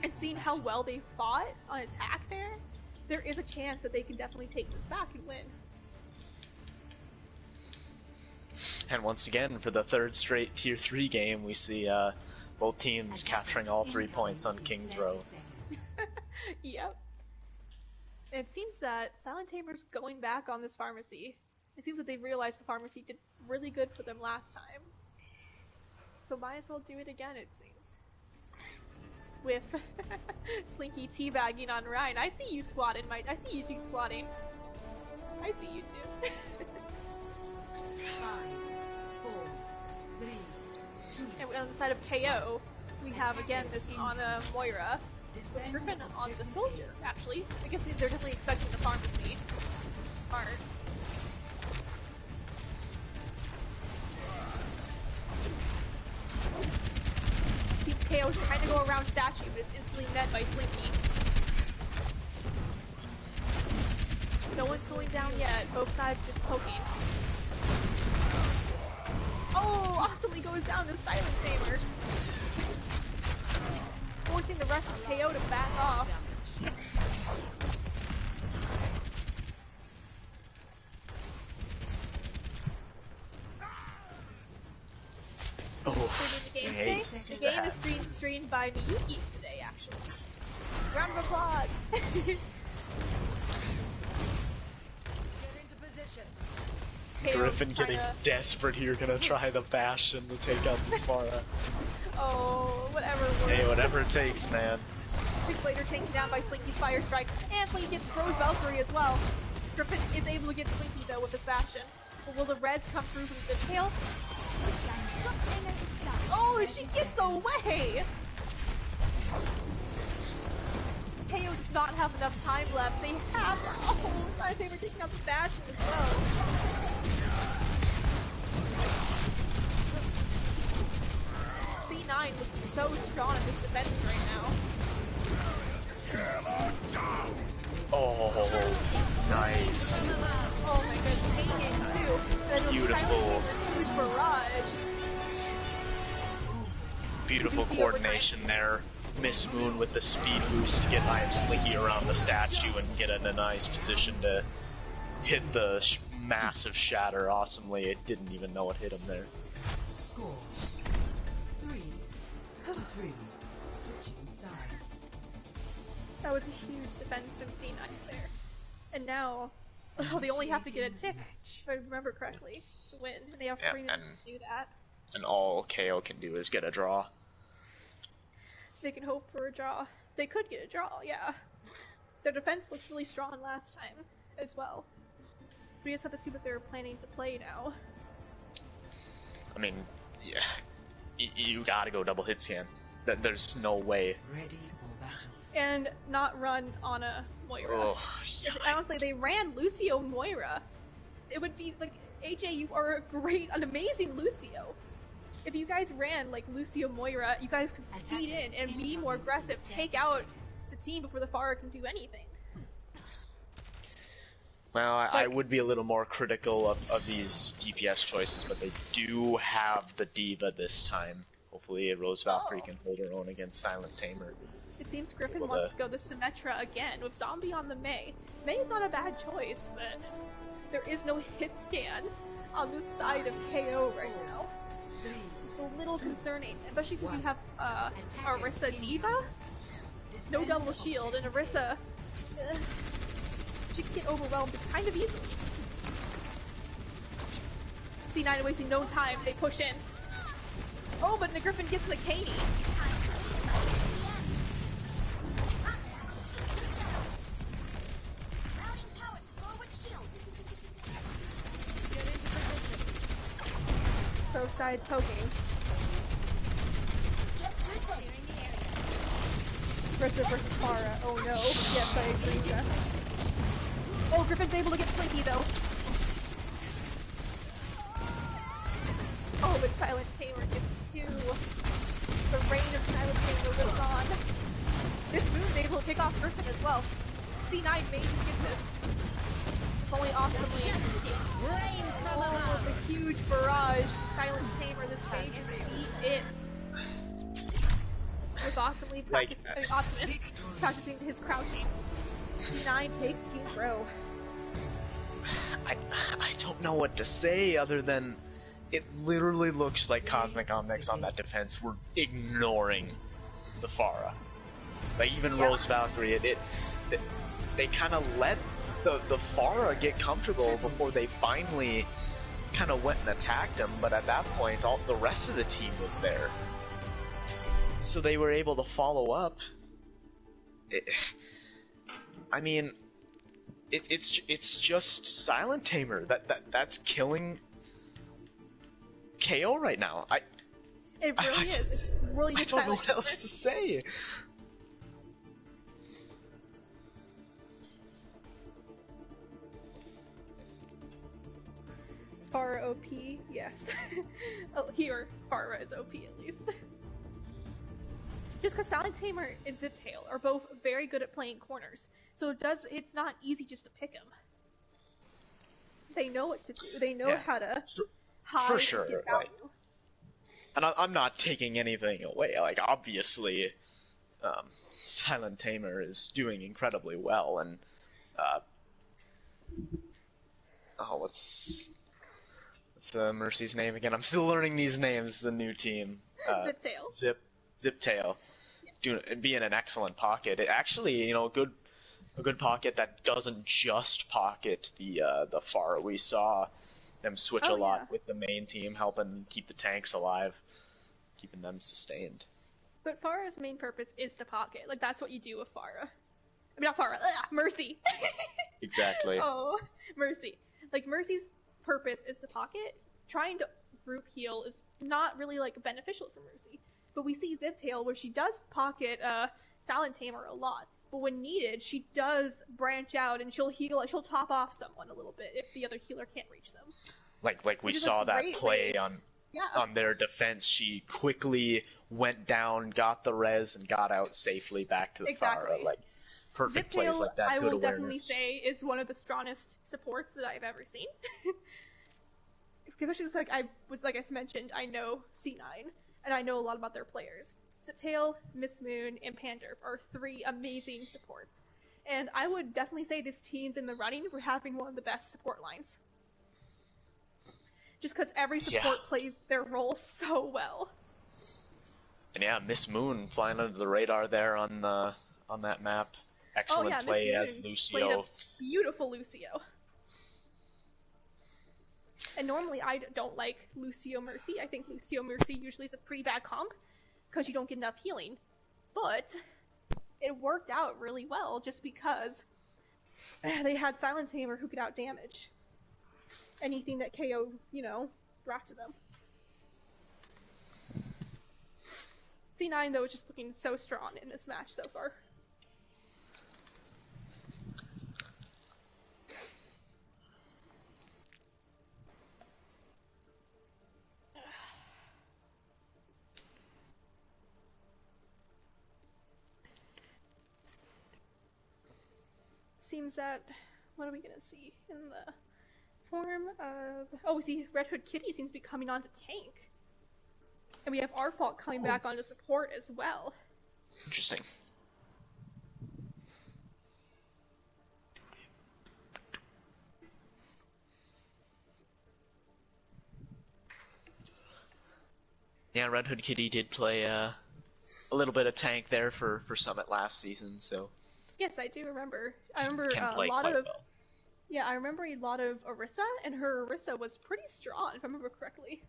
And seeing how well they fought on attack there is a chance that they can definitely take this back and win. And once again, for the third straight Tier 3 game, we see both teams capturing all 3 points on King's Row. Yep. It seems that Silent Tamer's going back on this pharmacy. It seems that they realized the pharmacy did really good for them last time. So might as well do it again, it seems. With Slinky teabagging on Ryan. I see you squatting, I see you two squatting. I see you two. 5, 4, 3, 2. And on the side of KO, we have again this Ana Moira. With Griffin on the soldier, actually. I guess they're definitely expecting the pharmacy. Smart. Seems KO is trying to go around statue, but it's instantly met by Slinky. No one's going down yet. Both sides just poking. Oh, awesomely goes down to Silent Tamer. Forcing the rest of KO to back off. Oh, game Hey, today. see The game that. is being streamed by Miyuki today, actually. Round of applause! Griffin KO's getting tryna- desperate here, gonna try the Bastion to take out the Farah. Oh, whatever works. Hey, whatever it takes, man. Pix later taken down by Slinky's Fire Strike, and Slinky gets Rose Valkyrie as well. Griffin is able to get Slinky though with this Bastion. But will the res come through from the tail? Oh, she gets away! KO does not have enough time left. They have. Oh, they were taking out the Bastion as well. Sea9 looking so strong in this defense right now. Oh, nice. Oh my goodness, hanging too. And then with Beautiful. this huge barrage. Beautiful You can see coordination there. Miss Moon with the speed boost to get Iron Slinky around the statue and get in a nice position to hit the massive shatter awesomely. It didn't even know it hit him there. Score 3-3. Switching sides. That was a huge defense from C9 there. And now, they only have to get a tick, if I remember correctly, to win. And they have 3 minutes to do that. And all KO can do is get a draw. They can hope for a draw. They could get a draw, yeah. Their defense looked really strong last time, as well. We just have to see what they're planning to play now. I mean, yeah, you gotta go double hit scan. There's no way. Ready for battle. And not run on a Moira. Oh, yeah. Honestly, they ran Lucio Moira. It would be like, AJ, you are an amazing Lucio. If you guys ran like Lucio Moira, you guys could speed in and be more aggressive, take out the team before the Pharah can do anything. Well, I would be a little more critical of these DPS choices, but they do have the D.Va this time. Hopefully Rose Valkyrie can hold her own against Silent Tamer. It seems Griffin wants to go the Symmetra again with Zombie on the Mei. Mei's not a bad choice, but there is no hit scan on the side of KO right now. It's a little concerning, especially because you have Orisa D.Va, no double shield, and Orisa, she can get overwhelmed kind of easily. C9 wasting no time, they push in. Oh, but the Griffin gets the Katie. Both sides poking. Orisa versus Pharah. Oh no. Yes, I agree, Jeff. Oh, Griffin's able to get Slinky though. Oh, but Silent Tamer gets 2. The reign of Silent Tamer lives on. This move's able to pick off Griffin as well. C9 may just get this. If only awesomely. Oh, the huge barrage. Silent Tamer, this may just be it. With awesomely practicing, Optimus practicing his crouching. C9 takes King's Row. I don't know what to say other than it literally looks like Cosmic Omnics on that defense were ignoring the Pharah. Like even Rose Valkyrie, they kind of let the Pharah get comfortable before they finally kind of went and attacked him, but at that point all the rest of the team was there. So they were able to follow up. I mean, it's just Silent Tamer that's killing KO right now. It really is. It's really good. I don't know what else to say. Pharah OP, yes. Oh, here, Pharah is OP at least. Just because Silent Tamer and Ziptail are both very good at playing corners, so it's not easy just to pick them. They know what to do. They know how to hide for sure. and get value. And I'm not taking anything away. Like obviously, Silent Tamer is doing incredibly well, and what's Mercy's name again? I'm still learning these names. The new team. Ziptail. Ziptail, Yes. being an excellent pocket. It actually, a good pocket that doesn't just pocket the Pharah. We saw them switch a lot with the main team, helping keep the tanks alive, keeping them sustained. But Pharah's main purpose is to pocket. Like, that's what you do with Pharah. I mean, not Pharah, Mercy! Exactly. Oh, Mercy. Like, Mercy's purpose is to pocket. Trying to group heal is not really, like, beneficial for Mercy. But we see Ziptail where she does pocket Silent Tamer a lot. But when needed, she does branch out and she'll heal, she'll top off someone a little bit if the other healer can't reach them. Like we saw that play on their defense. She quickly went down, got the res, and got out safely back to the Pharah. Like, perfect Ziptail, plays like that. I good will awareness. definitely say is one of the strongest supports that I've ever seen. Especially like I mentioned, I know Sea9 and I know a lot about their players. Ziptail, Miss Moon, and Panderp are 3 amazing supports. And I would definitely say this team's in the running for having one of the best support lines. Just because every support plays their role so well. And yeah, Miss Moon flying under the radar there on that map. Excellent play as Lucio. Played a beautiful Lucio. And normally I don't like Lucio Mercy. I think Lucio Mercy usually is a pretty bad comp because you don't get enough healing. But it worked out really well just because they had Silent Tamer who could outdamage anything that KO, brought to them. Sea9 though is just looking so strong in this match so far. Seems that, what are we gonna see in the form of, we see Red Hood Kitty seems to be coming onto tank. And we have Arfault coming back onto support as well. Interesting. Yeah, Red Hood Kitty did play a little bit of tank there for Summit last season, so... Yes, I do remember. I remember a lot of... well. Yeah, I remember a lot of Orisa, and her Orisa was pretty strong, if I remember correctly.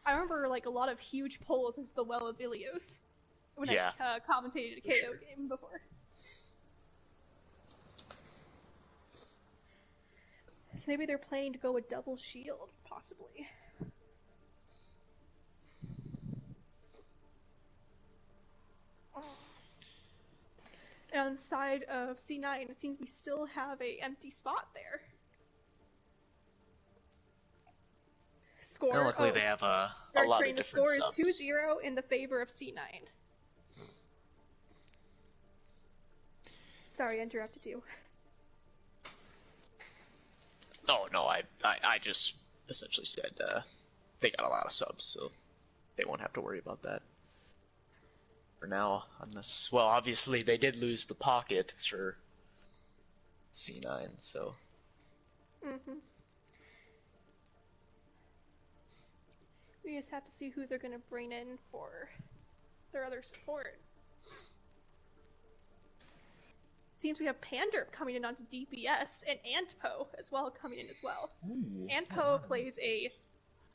I remember, like, a lot of huge pulls into the Well of Ilios when I commentated a KO game before. So maybe they're planning to go with double shield, possibly. And on the side of Sea9, it seems we still have an empty spot there. Score. No, luckily they have a lot of different the score subs. is 2-0 in the favor of Sea9. Sorry, I interrupted you. Oh, no, I just essentially said they got a lot of subs, so they won't have to worry about that. For now, unless, well, obviously they did lose the pocket for Sea9, so... We just have to see who they're going to bring in for their other support. Seems we have Panderp coming in onto DPS, and Antpo as well coming in as well. Antpo plays a...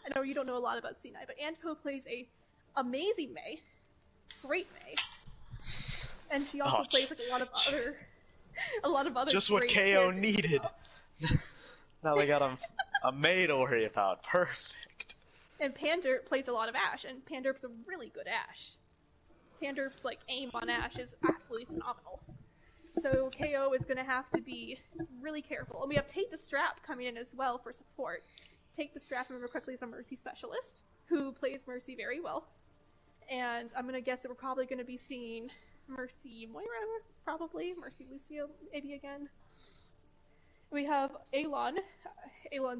I know you don't know a lot about Sea9, but Antpo plays a amazing Mei. Great Mei. And she also plays like a lot of other just what KO needed. Now they got a Mei to worry about. Perfect. And Panderp plays a lot of Ashe, and Panderp's a really good Ashe. Panderp's like aim on Ashe is absolutely phenomenal. So KO is going to have to be really careful. And we have Take the Strap coming in as well for support. Take the Strap, remember quickly, is a Mercy specialist who plays Mercy very well. And I'm going to guess that we're probably going to be seeing Mercy Moira, probably. Mercy Lucio, maybe again. We have Alon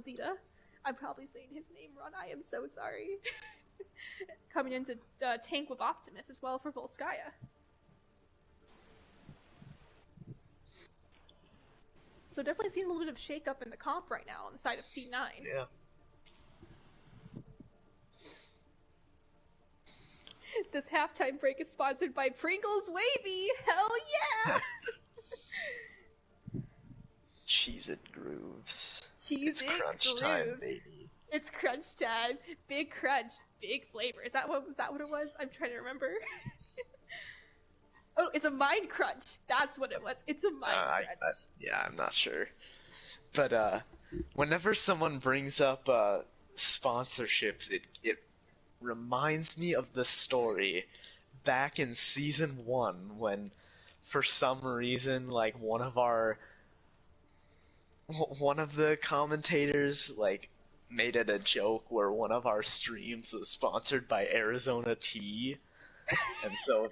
Zeta. I'm probably saying his name wrong. I am so sorry. Coming into tank with Optimus as well for Volskaya. So definitely seeing a little bit of shake-up in the comp right now on the side of Sea9. Yeah. This halftime break is sponsored by Pringles Wavy. Hell yeah! Cheese It grooves. Cheese It's It crunch time, grooves. baby. It's crunch time. Big crunch, big flavor. Is that what it was? I'm trying to remember. Oh, it's a mind crunch. That's what it was. It's a mind crunch. Yeah, I'm not sure. But whenever someone brings up sponsorships, it reminds me of the story back in season 1 when, for some reason, like one of the commentators like made it a joke where one of our streams was sponsored by Arizona Tea, and so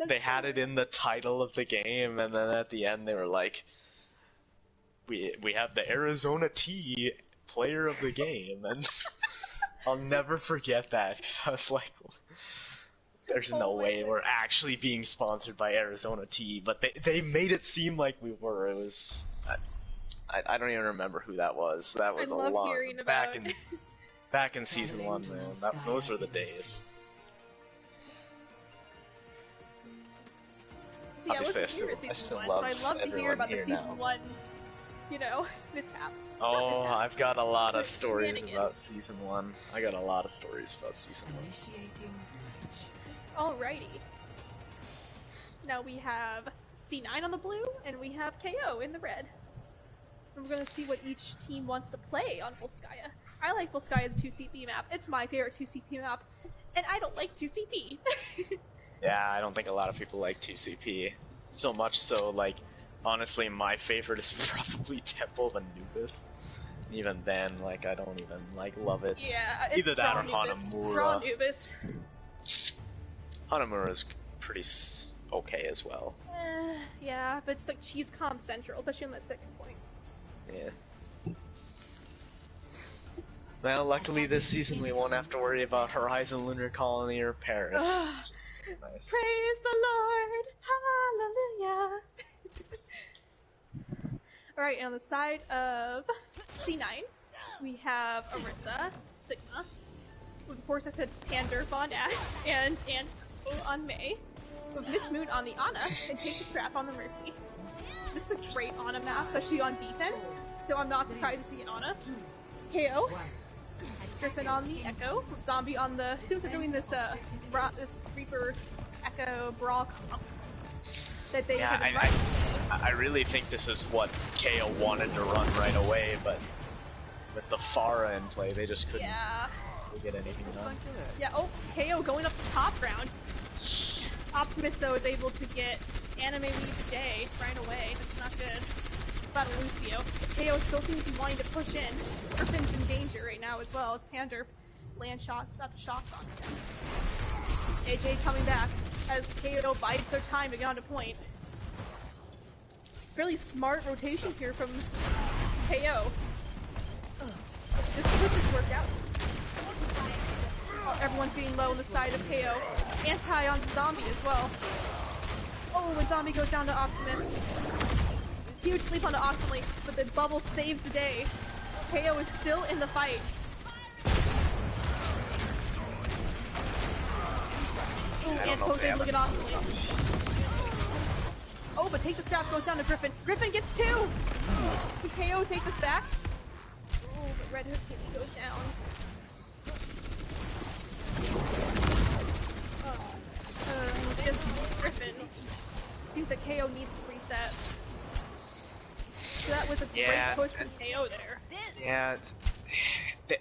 they had it in the title of the game, and then at the end they were like, we have the Arizona Tea player of the game, and I'll never forget that, because I was like, there's no way we're actually being sponsored by Arizona Tea, but they made it seem like we were. It was, I don't even remember who that was. That was I love hearing about... back in season 1, man. Those were the days. See, Obviously, I still love so I love to hear about the season 1, mishaps. Oh, I've got a lot of stories about season 1. I got a lot of stories about season 1. Alrighty. Now we have Sea9 on the blue, and we have KO in the red. And we're gonna see what each team wants to play on Volskaya. I like Volskaya's 2CP map. It's my favorite 2CP map, and I don't like 2CP. Yeah, I don't think a lot of people like 2CP. So much so, like, honestly, my favorite is probably Temple of Anubis. Even then, like, I don't even, like, love it. Yeah, it's either that or Hanamura. Anubis. Hanamura's pretty okay as well. Yeah, but it's like Cheese Calm Central, especially on that second point. Yeah. Well, luckily this season we won't have to worry about Horizon Lunar Colony or Paris. Which is nice. Praise the Lord! Hallelujah! Alright, on the side of Sea9, we have Orisa, Sigma. Of course I said Pander, Bond Ash, and on May. With Miss Moon on the Ana, and Take the Strap on the Mercy. This is a great Ana map, especially on defense, so I'm not surprised to see an Ana. KO. Griffin on the Echo. Zombie on the... Since we're doing this, this Reaper Echo Brawl comp that they have I really think this is what KO wanted to run right away, but with the Pharah in play, they just couldn't get anything done. Yeah, oh, KO going up the top round. Optimus, though, is able to get Anime Weave J right away. That's not good. About a Lucio. KO still seems to be wanting to push in. Griffin's in danger right now as well as Pander land shots after shots on him. AJ coming back as KO bides their time to get onto point. It's really smart rotation here from KO. This could just work out. Oh, everyone's being low on the side of KO. Anti on Zombie as well. Oh, when Zombie goes down to Optimus. Huge leap onto Oxley, but the bubble saves the day. KO is still in the fight. Oh, and Poe's able to get Oxley. Oh, but Take the Strap goes down to Griffin. Griffin gets 2! Can KO take this back? Oh, but Red Hood Kitty goes down. Just Griffin. Seems like KO needs to reset. So that was a great push from KO there. Yeah,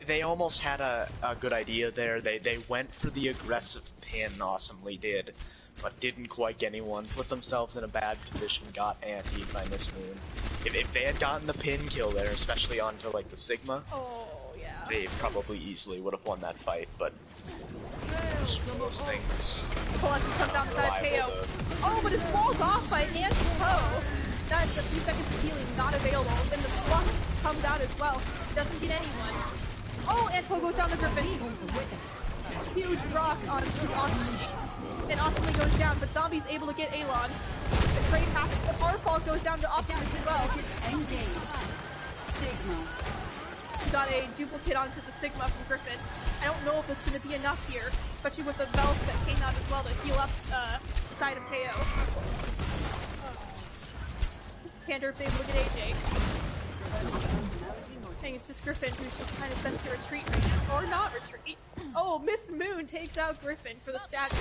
they almost had a good idea there. They went for the aggressive pin, awesomely did, but didn't quite get anyone. Put themselves in a bad position, got antied by Miss Moon. If they had gotten the pin kill there, especially onto like the Sigma, they probably easily would have won that fight. But just one of those things. Collective comes down the side of KO. Oh, but it's walled off by Poe. That's a few seconds of healing not available. Then the flux comes out as well. Doesn't get anyone. Oh, and Poe goes down to Griffin. Huge rock onto Oxley. And Oxley goes down, but Zombie's able to get Alon. The trade happens. The R fall goes down to Optimus as well. got a duplicate onto the Sigma from Griffin. I don't know if it's going to be enough here, especially with the Velk that came out as well to heal up the side of KO. Pander's able to get AJ. I think it's just Griffin who's just trying his best to retreat right now. Or not retreat. Oh, Miss Moon takes out Griffin for the stagger.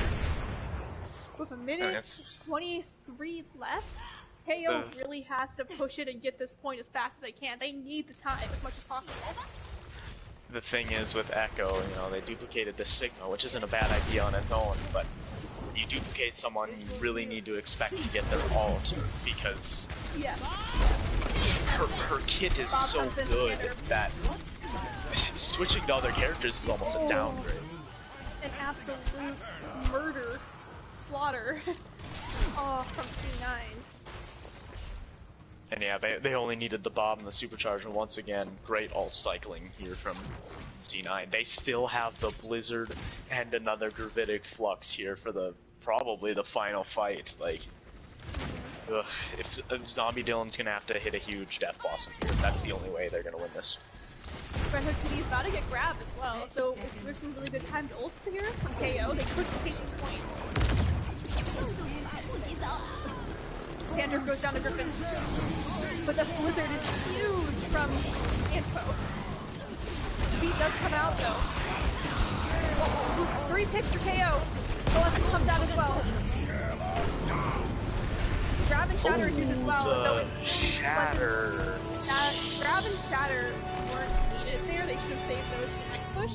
With a minute 23 left, KO really has to push it and get this point as fast as they can. They need the time as much as possible. The thing is with Echo, you know, they duplicated the Sigma, which isn't a bad idea on its own, but when you duplicate someone, you really need to expect to get their ult, because her kit is so good that switching to other characters is almost a downgrade. An absolute murder, slaughter, from C9. And yeah, they only needed the Bob and the Supercharger once again. Great ult cycling here from C9. They still have the Blizzard and another Gravitic Flux here for probably the final fight. Like, if Zombie Dylan's gonna have to hit a huge Death Blossom here, that's the only way they're gonna win this. Red Hood Kitty's about to get grabbed as well, so if there's some really good timed ults here from KO, they could just take this point. Pander goes down to Griffin, but the Blizzard is huge from Info. Beat does come out though. 3 picks for KO. Oasis comes out as well. Grab and Shatter is used as well. Shatter. Grab and Shatter weren't needed there. They should have saved those for the next push.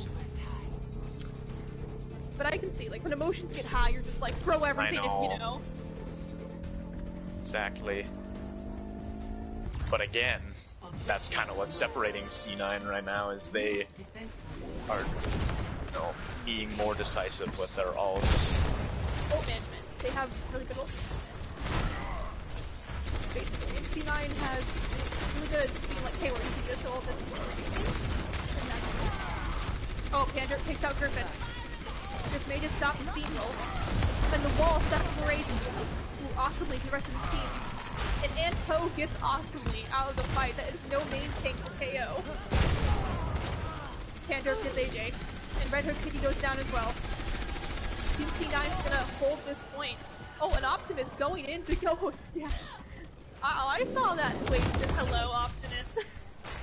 But I can see, like, when emotions get high, you're just like, throw everything, you know. Exactly. But again, that's kind of what's separating C9 right now, is they are, you know, being more decisive with their ults. Ult management. They have really good ults. Basically, C9 has really good at just being like, hey, we're using this ult, this is what we're using. And that's it. Oh, Pander takes out Griffin. This may just stop the steamroll. And the wall separates awesomely the rest of the team. And Antpo gets awesomely out of the fight. That is no main tank for KO. Pander gets AJ. And Red Hood Kitty goes down as well. Team C9's gonna hold this point. Oh, an Optimus going in to go stab. I saw that wave to hello, Optimus.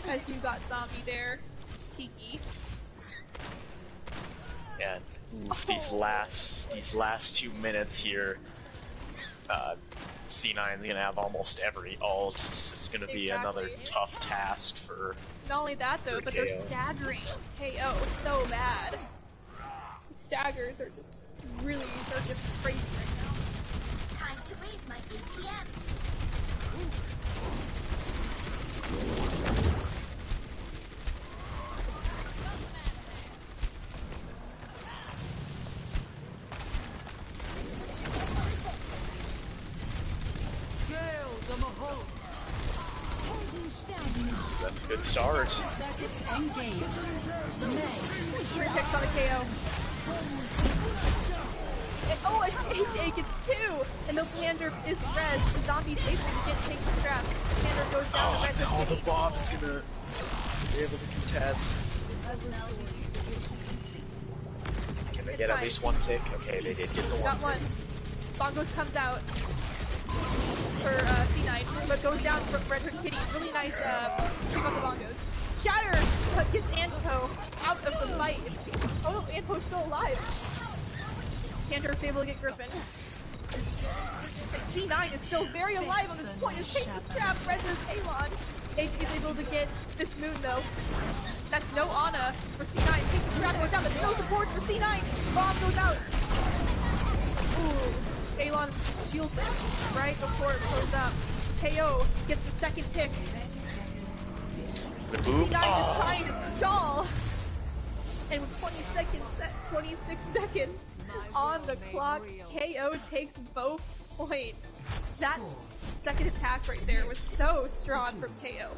As you got zombie there. Cheeky. Yeah, these last 2 minutes here, C9 is gonna have almost every ult. This is gonna be another tough task for. Not only that though, but they're staggering KO so bad. The staggers are just really, they're just crazy right now. Time to raise my APM. That's a good start. 3 picks on a KO. Oh, HA gets 2! And the Pander is res. The zombie's able to take the strap. Pander goes down to Red Hood Oh, the Kitty. Bob is gonna be able to contest. Can they get at least one tick? Okay, they did get the one. Got one. Bongos comes out for C9, but goes down for Red Hood Kitty. Really nice keep on the Bongos. Shatter gets Antpo out of the fight. Oh no, Antpo's still alive. Pander's able to get Griffin. And C9 is still very alive on this point. Just take the strap, reses Alon. AJ is able to get this moon though. That's no Ana for C9. Take the strap, goes down, but no support for C9. Bomb goes out. Ooh. Alon shields it right before it blows up. KO gets the second tick. The boop. C9 is trying to stall. And with 26 seconds on the clock, KO takes both points. That second attack right there was so strong from KO.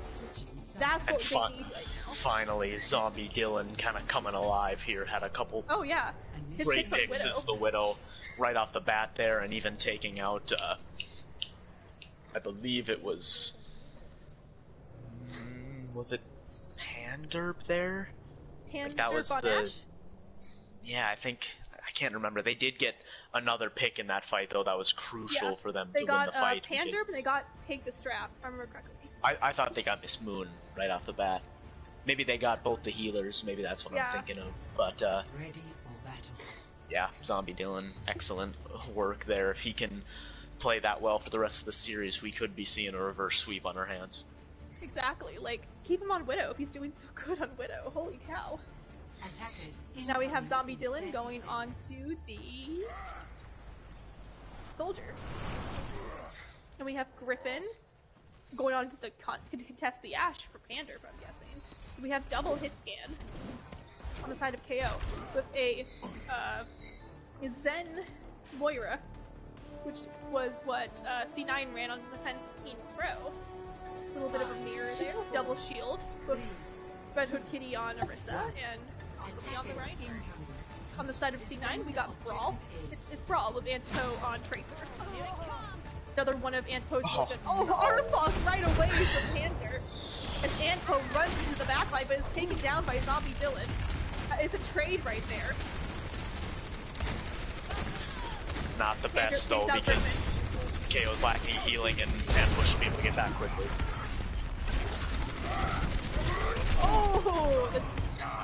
That's what they need right now. Finally, Zombie Dylan kind of coming alive here. Had a couple Oh yeah, his great picks on picks Widow. as the Widow right off the bat there, and even taking out, I believe it was it Panderp there? Hand that derp was on the- Ashe? Yeah, I can't remember. They did get another pick in that fight, though. That was crucial for them They to got win the fight. Panderp because and they got Take the Strap, if I remember correctly. I thought they got Miss Moon right off the bat. Maybe they got both the healers. Maybe that's what I'm thinking of. But Ready for battle. yeah, Zombie Dylan, excellent work there. If he can play that well for the rest of the series, we could be seeing a reverse sweep on our hands. Exactly. Like, keep him on Widow if he's doing so good on Widow. Holy cow. Attackers Now we have Zombie incoming Dylan going on to the Soldier. And we have Griffin going on to the to contest the Ashe for Panderp, I'm guessing. So we have double hit scan on the side of KO with a Zen Moira, which was what C9 ran on the defense of Keen Scro. A little bit of a mirror there, double shield with Red Hood Kitty on Orisa and possibly on the right. On the side of C9, we got Brawl. It's Brawl with Antipo on Tracer. Another one of Antipo's movement. Oh, Arfog right away from Panther. As Antipo runs into the backline, but is taken down by Zombie Dylan. It's a trade right there. Not the Panther best, though, takes out because KO's lacking healing and Push should be able to get back quickly. Oh!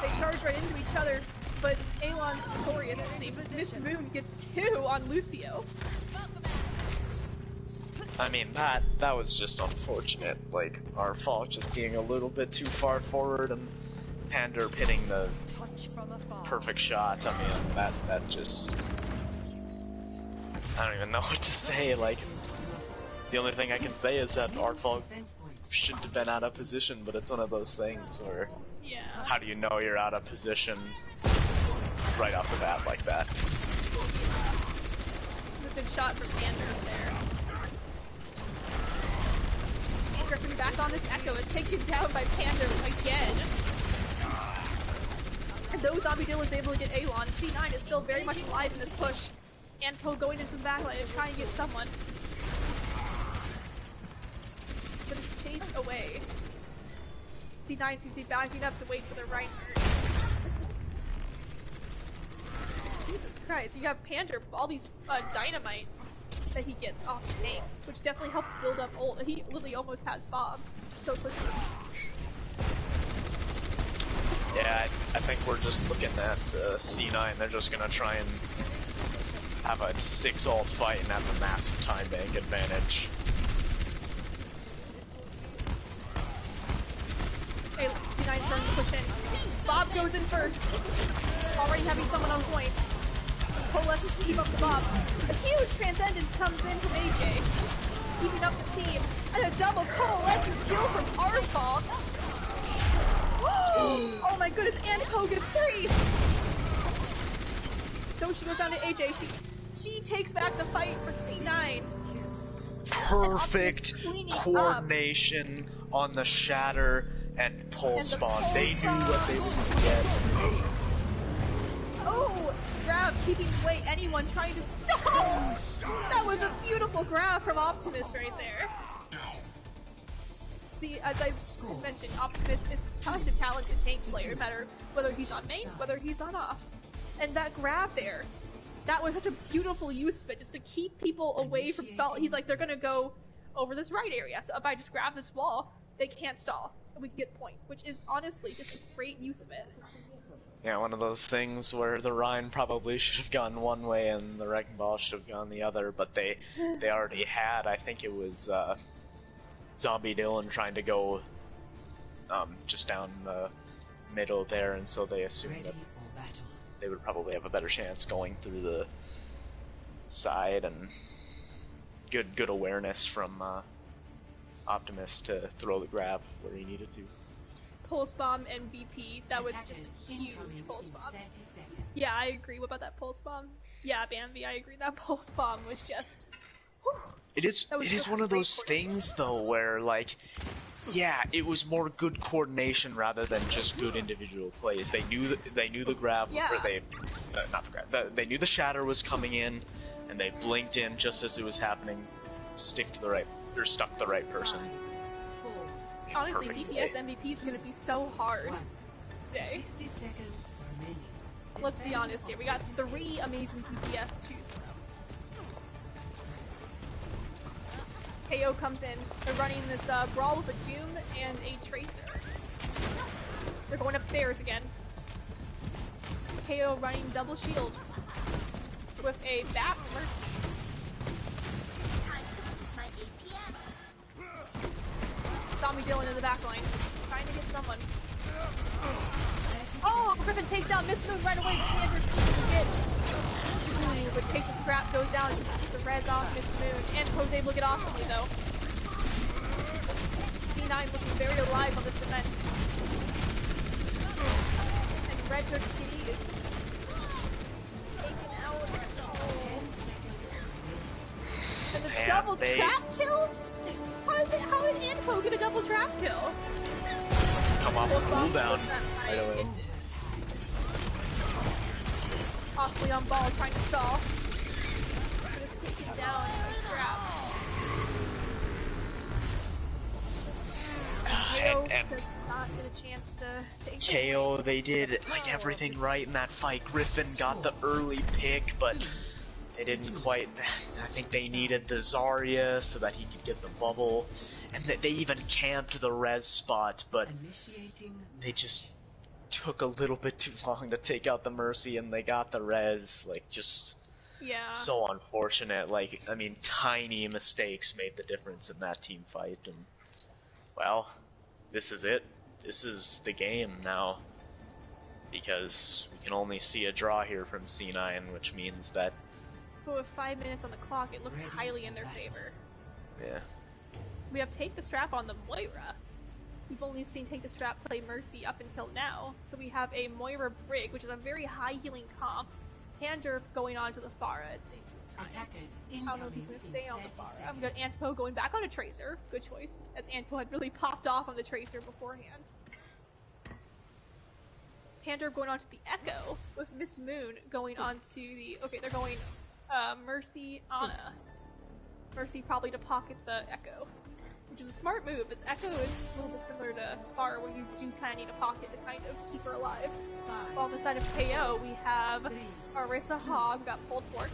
They charge right into each other, but Alon's victorious. Miss Moon gets 2 on Lucio. I mean, that was just unfortunate. Like, our fault just being a little bit too far forward and Panderp hitting the perfect shot. I mean, that just... I don't even know what to say. Like, the only thing I can say is that Artfog shouldn't have been out of position, but it's one of those things where... Yeah. How do you know you're out of position right off the bat like that? It's a good shot from Panderp there. Griffin back on this Echo is taken down by Panderp again. And though Zombie Dylan is able to get Alon, C9 is still very much alive in this push. Anpo going into the backline and trying to get someone. But it's chased away. C9 seems to be backing up to wait for the Reinhardt. Jesus Christ, you have Panderp with all these dynamites that he gets off the tanks, which definitely helps build up ult. He literally almost has Bob so quickly. Yeah, I think we're just looking at C9. They're just gonna try and have a 6 ult fight and have a massive time bank advantage. Okay, C9's starting to push in. Bob goes in first. Already having someone on point. Coalesces to keep up the Bob. A huge Transcendence comes in from AJ. Keeping up the team. And a double Coalescence kill from Arfog. Oh my goodness, and Ho gets 3! So she goes down to AJ. She takes back the fight for C9. Perfect cleaning up. coordination on the Shatter and Pole And the Spawn. pole They knew what they spawn. would get. Oh! Grab keeping away anyone trying to stop! That was a beautiful grab from Optimus right there. See, as I've mentioned, Optimus is such a talented tank player, no matter whether he's on main, whether he's on off. And that grab there, that was such a beautiful use of it, just to keep people away from stall. He's like, they're gonna go over this right area, so if I just grab this wall, they can't stall, and we can get point, which is honestly just a great use of it. Yeah, one of those things where the Rhine probably should have gone one way and the Wrecking Ball should have gone the other, but they already had, I think it was Zombie Dylan trying to go just down the middle there, and so they assumed that they would probably have a better chance going through the side, and good awareness from Optimus to throw the grab where he needed to. Pulse Bomb MVP, that was just a huge Pulse Bomb. Yeah, I agree. What about that Pulse Bomb? Yeah, Bambi, I agree. That Pulse Bomb was just... Whew. It is one of those things though where, like, yeah, it was more good coordination rather than just good individual plays. They knew the grab, Yeah. or not the grab. They knew the Shatter was coming in, and they blinked in just as it was happening. Stuck the right person. Honestly, perfect DPS play. MVP is gonna be so hard today. 60 seconds remaining. Let's be honest here. We got 3 amazing DPS to choose from. KO comes in. They're running this brawl with a Doom and a Tracer. They're going upstairs again. KO running double shield with a Bat Mercy. Time to move my APM. Zombie Dylan in the back line. Trying to get someone. Oh, Griffin takes out Miss Moon right away. But take the scrap, goes down just to keep the res off Miss Moon. And Poe's able to get awesomely though. Sea9 looking very alive on this defense. And Red Hood Kitty is taken out. And the double trap kill? How did Anpo get a double trap kill? Come off a cooldown. Right away. Oxley on ball, trying to stall. But it's taken down by Scrap. KO does not get a chance to take KO, they did like everything right in that fight. Griffin got the early pick, but they didn't quite. I think they needed the Zarya so that he could get the bubble, and they even camped the res spot, but they just took a little bit too long to take out the Mercy, and they got the res. Like, just so unfortunate. Like, I mean, tiny mistakes made the difference in that team fight, and well, this is it. This is the game now, because we can only see a draw here from Sea9, which means that. But with 5 minutes on the clock, it looks highly in their favor. Yeah. We have Take the Strap on the Moira. We've only seen Take the Strap play Mercy up until now. So we have a Moira Brig, which is a very high healing comp. Hander going on to the Pharah, it seems this time. I don't know if he's going to stay on the Pharah. I've got Antpo going back on a Tracer. Good choice, as Antpo had really popped off on the Tracer beforehand. Hander going on to the Echo, with Miss Moon going on to the... Okay, they're going Mercy, Ana. Mercy probably to pocket the Echo, which is a smart move, as Echo is a little bit similar to Pharah, where you do kind of need a pocket to kind of keep her alive. While on the side of KO, we have Arissa Hogg, got pulled forward,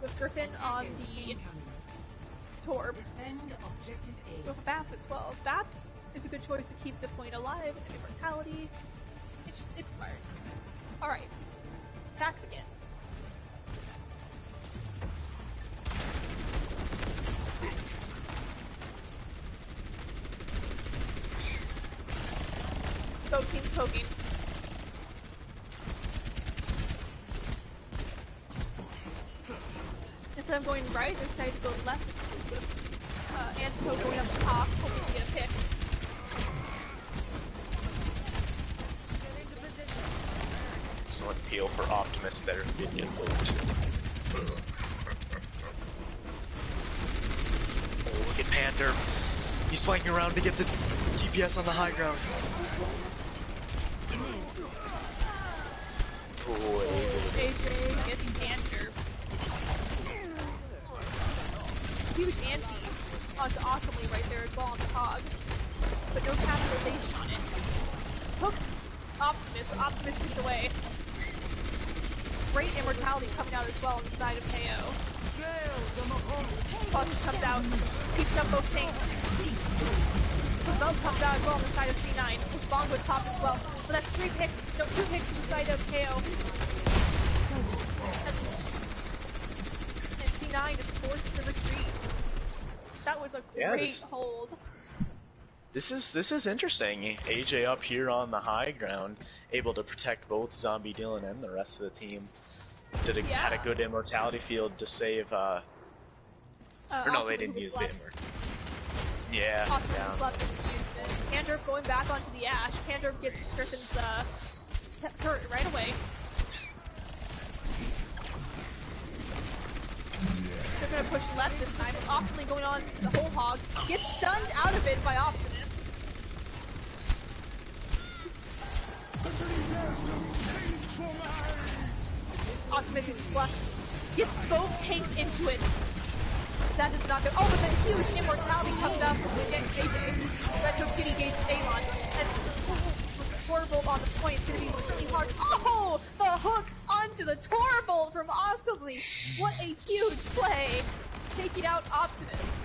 with Griffin on the Torb, with Bap as well. Bap is a good choice to keep the point alive, and Immortality, it's smart. Alright, attack begins. Both teams poking. Instead of going right, they decided to go left with Antpo going up top, hoping to get a pick. Excellent peel for Optimus there, didn't get moved. Oh, look at Panther. He's flanking around to get the DPS on the high ground. Oh, AJ gets Panther. Huge anti onto Awesomely right there as well on the Hog. But no capitalization on it. Hooks Optimus, but Optimus gets away. Great Immortality coming out as well on the side of KO. Kosmis comes out, keeps up both tanks. Belt comes out as well on the side of Sea9. With Bongwood popped as well. But that's 2 picks on the side of KO. And Sea9 is forced to retreat. That was a great hold. This is interesting. AJ up here on the high ground, able to protect both Zombie Dylan and the rest of the team. Had a good Immortality field to save. Or no, they didn't use the Immortality. Yeah. Awesome, slept and used it. Pandurp going back onto the Ash. Pandurp gets Griffin's turret right away. They're gonna push left this time. Optimally going on the whole Hog. Gets stunned out of it by Optimus. Optimus uses Flux. Gets both tanks into it. That is not good. Oh, but the huge Immortality comes out from AJ. Retro Kitty gets a perfectly. What a huge play! Taking out Optimus.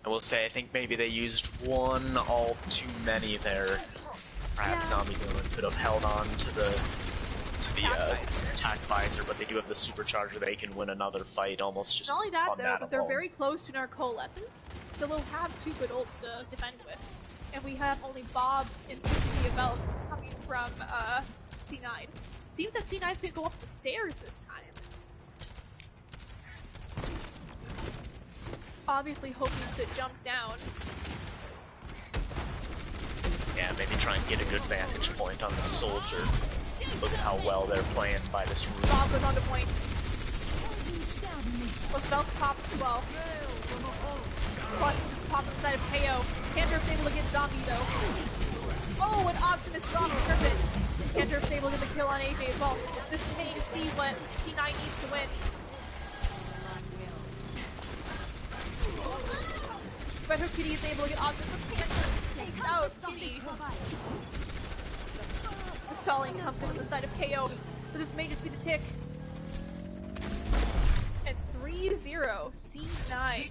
I will say, I think maybe they used one ult too many there. Perhaps Yeah. Zombie Villain could have held on to the attack visor, but they do have the supercharger. They can win another fight almost just Not only that, on though, that but they're alone. very close to our coalescence, so they'll have 2 good ults to defend with. And we have only Bob and Symphony of Elf coming from C9. Seems that C9's gonna go up the stairs this time. Obviously hoping to jump down. Yeah, maybe try and get a good vantage point on the soldier. Look at how well they're playing by this route. Bob goes on to point. But Belt popped as well. But it's popping inside of KO. Cantorp's able to get Zombie though. Oh, and Optimus drops Griffin. Cantorp's able to get the kill on AJ as well. This may just be what C9 needs to win. Red Hook Kitty is able to get Optimus, but Cantor takes out Kitty. The stalling comes in on the side of KO, but this may just be the tick. And 3-0, C9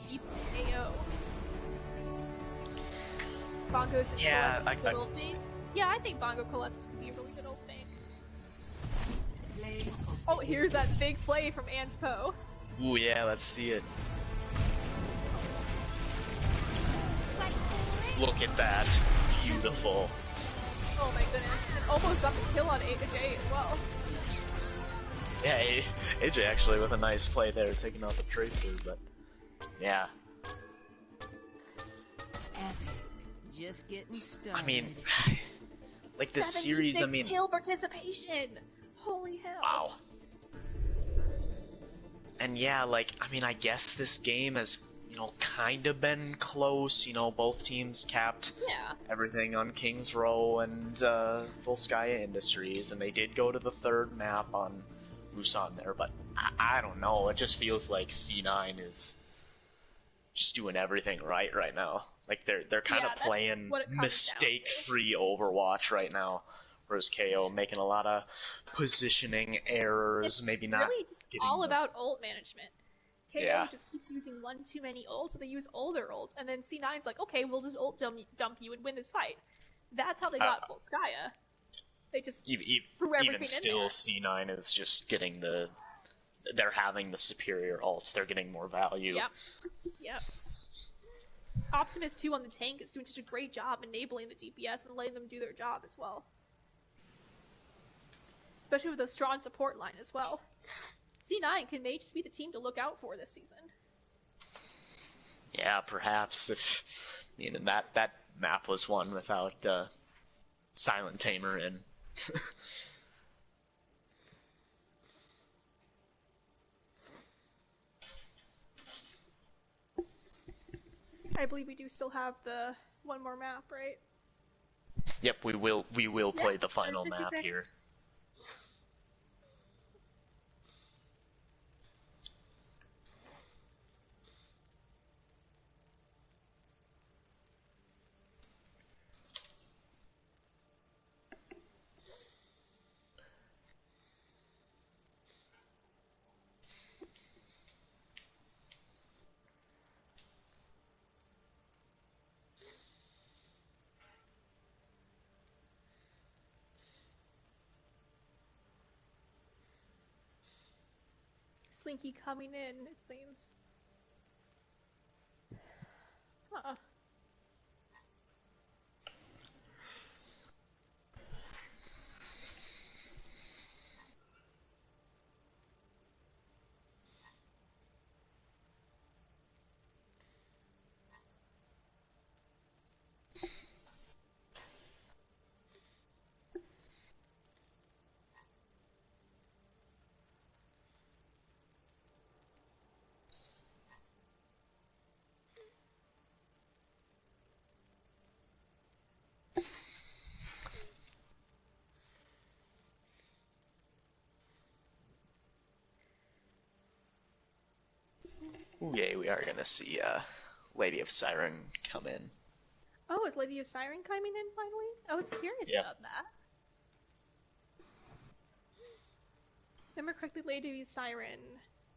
beats KO. Bongo's and Yeah, Coalescence good ult bank. Yeah, I think Bongo Coalescence could be a really good ult bank. Oh, here's that big play from Antpo. Ooh, yeah, let's see it. Look at that. Beautiful. Oh my goodness. And almost got the kill on AJ as well. Yeah, AJ actually with a nice play there, taking out the Tracer, but yeah. Just getting started. I mean, like this series, I mean... kill participation! Holy hell. Wow. And yeah, like, I mean, I guess this game has, you know, kind of been close. You know, both teams capped everything on Kings Row and Volskaya Industries, and they did go to the 3rd map on Busan there, but I don't know. It just feels like C9 is just doing everything right now. Like they're kind of playing mistake-free Overwatch right now, whereas KO making a lot of positioning errors, it's maybe not. Really, it's all about ult management. KO just keeps using one too many ults, so they use all their ults, and then C9's like, okay, we'll just ult dump you and win this fight. That's how they got Volskaya. They just threw everything even still, in there. C9 is just getting they're having the superior ults. They're getting more value. Yep. Optimus 2 on the tank is doing just a great job enabling the DPS and letting them do their job as well. Especially with a strong support line as well. C9 may just be the team to look out for this season. Yeah, perhaps if that map was one without Silent Tamer and I believe we do still have the one more map, right? Yep, we will play the final map here. Slinky coming in, it seems. Ooh, yay, we are gonna see Lady of Siren come in. Oh, is Lady of Siren coming in finally? I was curious about that. remember correctly, Lady Siren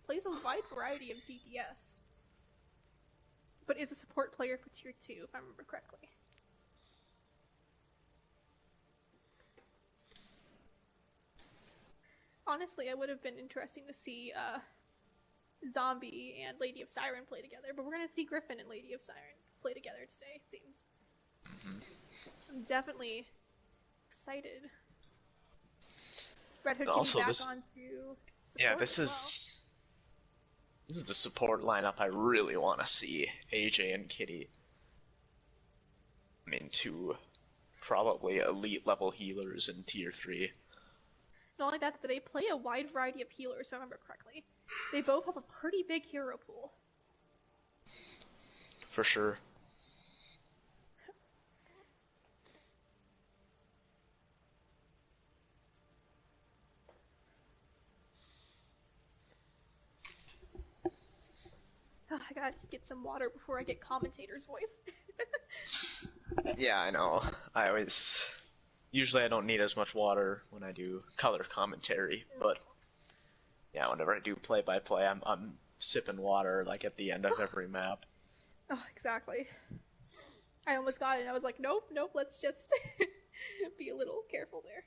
plays a wide variety of DPS, but is a support player for tier 2, if I remember correctly. Honestly, it would have been interesting to see Zombie and Lady of Siren play together, but we're gonna see Griffin and Lady of Siren play together today, it seems. I'm definitely excited. Red Hood Also, getting back this- onto support Yeah, this as is the support lineup I really want to see. AJ and Kitty. I mean, two probably elite level healers in tier 3. Not only that, but they play a wide variety of healers, if I remember correctly. They both have a pretty big hero pool. For sure. Oh, I gotta get some water before I get commentator's voice. Yeah, I know. Usually I don't need as much water when I do color commentary, but yeah, whenever I do play-by-play, I'm sipping water like at the end of every map. Oh, exactly. I almost got it and I was like, nope, let's just be a little careful there.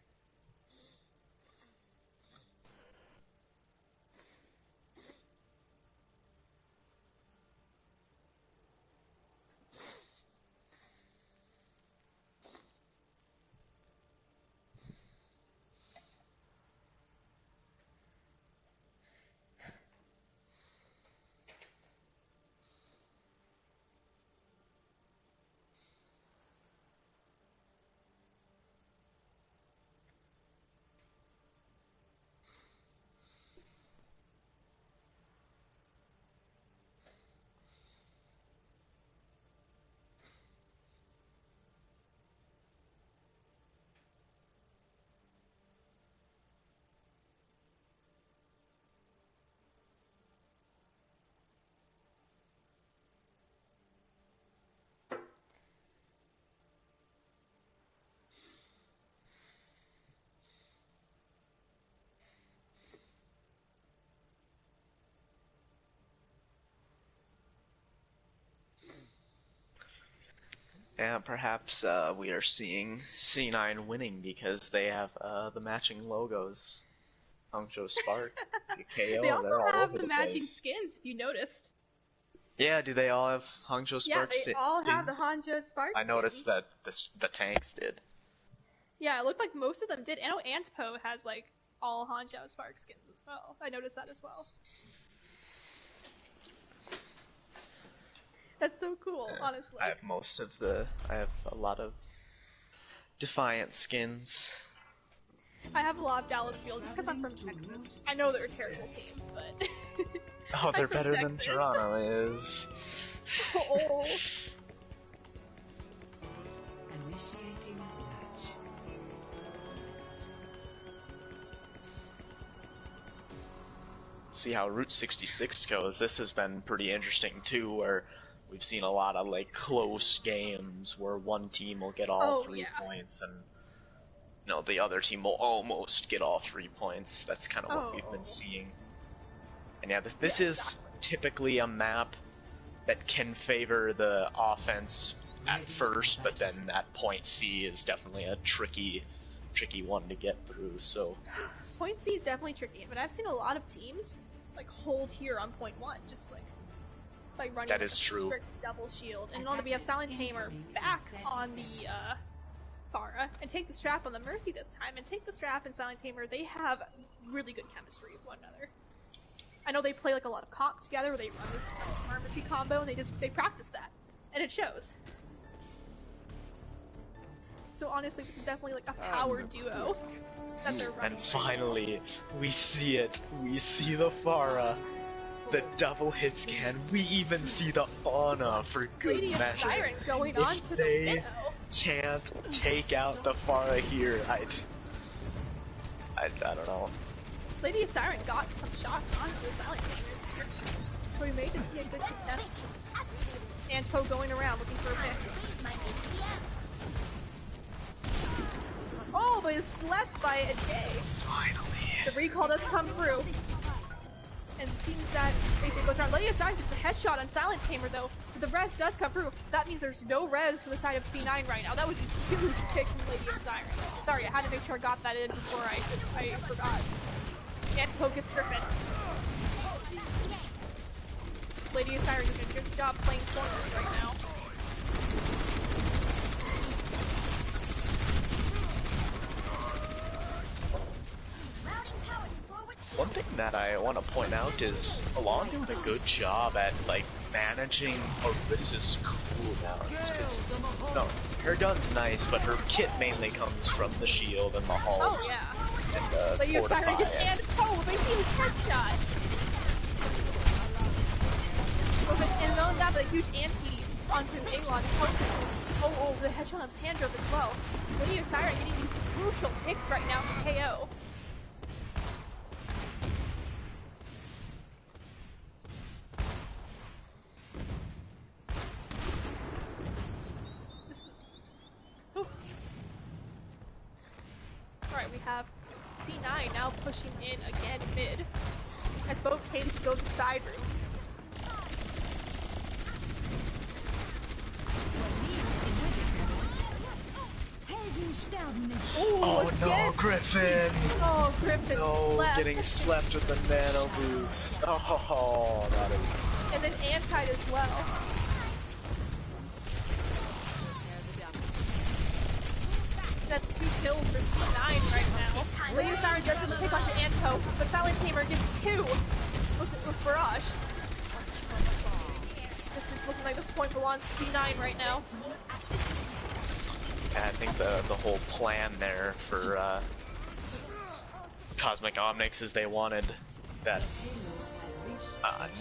And perhaps we are seeing Sea9 winning because they have the matching logos. Hangzhou Spark, the KO, They also they're all have over the the matching place. skins, if you noticed. Yeah, do they all have Hangzhou Yeah, Spark they skins? all have the Hangzhou Spark I noticed skins. that the tanks did. Yeah, it looked like most of them did. I know Antpo has, like, all Hangzhou Spark skins as well. I noticed that as well. That's so cool, honestly. I have a lot of Defiant skins. I have a lot of Dallas Fuel just because I'm from Texas. I know they're a terrible team, but... Oh, they're I'm from better than Texas. Toronto is. Oh. Initiating match. See how Route 66 goes. This has been pretty interesting too, where we've seen a lot of like close games where one team will get all 3 points and the other team will almost get all 3 points. That's kind of what we've been seeing. And yeah, this is typically a map that can favor the offense at first, but then at point C is definitely a tricky one to get through. So Point C is definitely tricky, but I've seen a lot of teams like hold here on point 1, just like by running That like, is a true. strict double shield. And now that we have Silent Tamer back on the Pharah, and take the strap on the Mercy this time, and take the strap and Silent Tamer, they have really good chemistry with one another. I know they play like a lot of comp together, where they run this pharmacy combo, and they practice that, and it shows. So honestly, this is definitely like a power duo that they're running. And finally, we see it. We see the Pharah, the double hit scan. We even see the Ana for good Lady of measure. Siren going If on to the they Minnow. can't take out the Pharah here, I don't know. Lady of Siren got some shots onto the Silent Tamer, so we may just see a good contest. Antpo going around looking for a pick. Oh, but is slept by a J. Finally. The recall does come through. And it seems that if it goes around, Lady of Siren gets the headshot on Silent Tamer though. But the res does come through. That means there's no res from the side of Sea9 right now. That was a huge pick from Lady of Siren. Sorry, I had to make sure I got that in before I forgot. And Poe gets Griffin. Lady of Siren doing a good job playing corners right now. One thing that I want to point out is Alon doing a good job at like managing Oasis' cooldowns. No, her gun's nice, but her kit mainly comes from the shield and the halls. Oh yeah. And Lady of Siren gets and Poe with a huge headshot. And on that, but a huge anti onto Alon. Oh, the headshot on Pandurf as well. Lady of Siren getting these crucial picks right now for KO. Alright, we have Sea9 now pushing in again mid, as both teams go to side room. Oh no, Griffin! Oh, Griffin slept. Getting slept with the nano boost. Oh, that is... And then anti as well. That's 2 kills for Sea9 right now. Lady of Siren does get the pick onto Anto, but Silent Tamer gets 2 with Barrage. This is looking like this point belongs to Sea9 right now. I think the whole plan there for Cosmic Omnics is they wanted that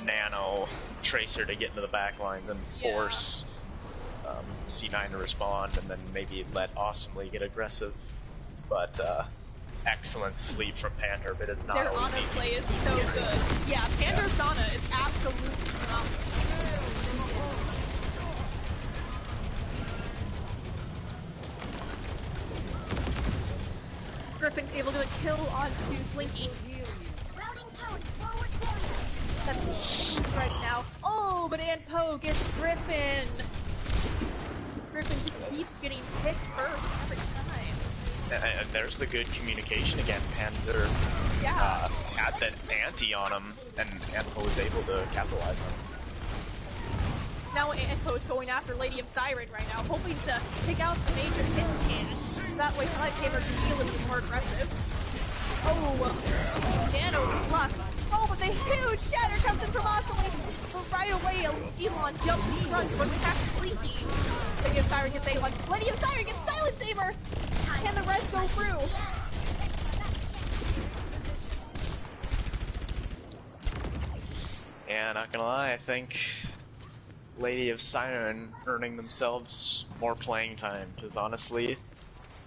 nano tracer to get into the back lines and force C9 to respond, and then maybe let Awesomely get aggressive. But excellent sleep from Pandurf. It is not Their always Ana easy play to is sleep so against. good. Yeah, Pandurf's Ana is absolutely phenomenal. Griffin able to kill onto Slinky. That's huge right now. Oh, but Poe gets Griffin. Griffin just keeps getting picked first every time. And there's the good communication again. Pandurf had that anti on him, and Poe was able to capitalize on it. Now Poe is going after Lady of Siren right now, hoping to take out the major hit cannon. That way Silent Tamer can be a little bit more aggressive. Oh, Nano Flux. Oh, but the huge shatter comes in from Awesomely. But right away, Elon jumps in front to attack Sleepy. Lady of Siren gets Elon. Lady of Siren gets Silent Tamer! Can the reds go through? Yeah, not gonna lie, I think Lady of Siren earning themselves more playing time, because honestly...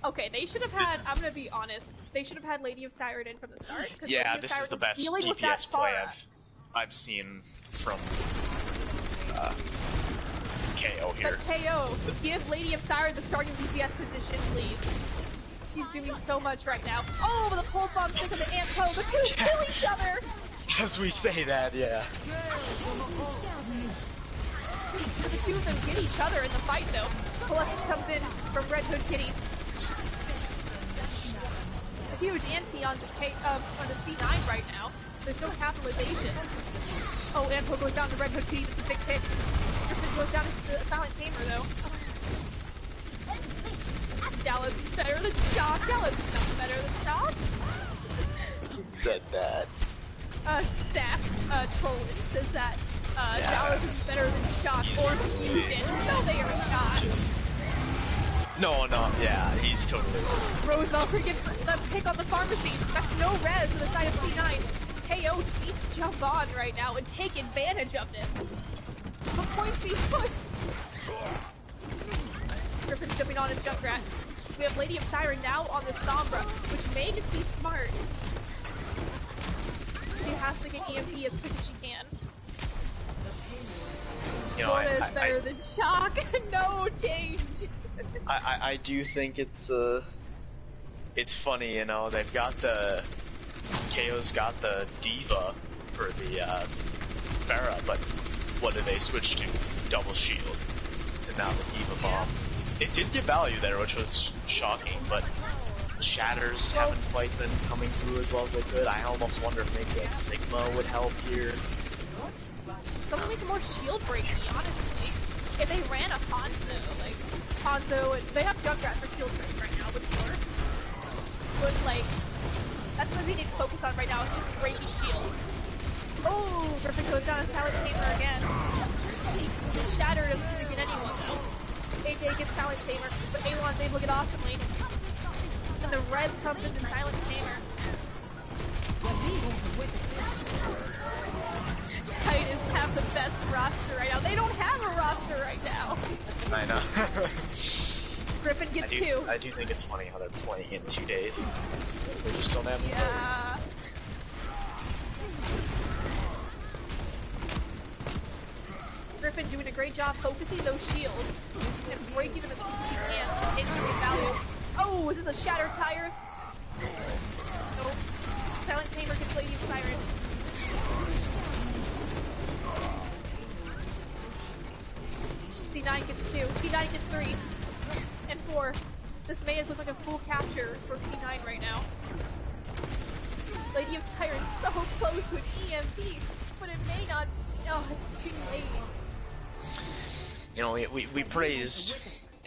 Okay, they should have had, I'm gonna be honest, they should have had Lady of Siren in from the start. Yeah, this is the best DPS play I've seen from KO here. But KO, give Lady of Siren the starting DPS position, please. She's doing so much right now. Oh, but the pulse bomb stick of the Poe. The two kill each other! As we say that, yeah. The two of them get each other in the fight, though. Collectus comes in from Red Hood Kitty. A huge anti onto C9 right now. There's no capitalization. Oh, Poe goes down to Red Hood Kitty. That's a big pick. Griffin goes down to Silent Tamer, though. Dallas is better than Shock. Dallas is not better than Shock. Who said that? Sap, Trollin says that, Dallas is better than Shock or Fusion. No, they are not. No, yeah, he's totally Roosevelt freaking the pick on the pharmacy. That's no res for the side of C9. KO just needs to jump on right now and take advantage of this. The points being pushed. Griffin jumping on his Junkrat. We have Lady of Siren now on the Sombra, which may just be smart. She has to get EMP as quick as she can. You know, Florida is better than Shock. No change. I do think it's funny, you know, they've got the KO's got the Diva for the Pharah, but what do they switch to? Double shield. So now the Diva bomb. It did give value there, which was shocking, but Shatters haven't quite been coming through as well as they could. I almost wonder if maybe a Sigma would help here. Someone make a more shield breaky, honestly. If they ran a Hanzo, like, Hanzo, and they have Junkrat for shield break right now, which works. But, like, that's what we need to focus on right now, is just breaking shield. Oh, Griffin goes down to Silent Tamer again. Shatter doesn't seem to get anyone, though. AJ gets Silent Tamer, but Alon's able to get awesomely. And the Reds comes into Silent Tamer. Titans have the best roster right now. They don't have a roster right now. I know. Griffin gets two. I do think it's funny how they're playing in 2 days. They just don't have Yeah. Griffin doing a great job focusing those shields and breaking them as quick as he can to take great value. Oh, is this a Shatter Tire? Nope. Silent Tamer gets Lady of Siren. C9 gets 2. C9 gets 3. And 4. This may just look like a full capture for C9 right now. Lady of Siren so close to an EMP, but it may not. Oh, it's too late. You know, we praised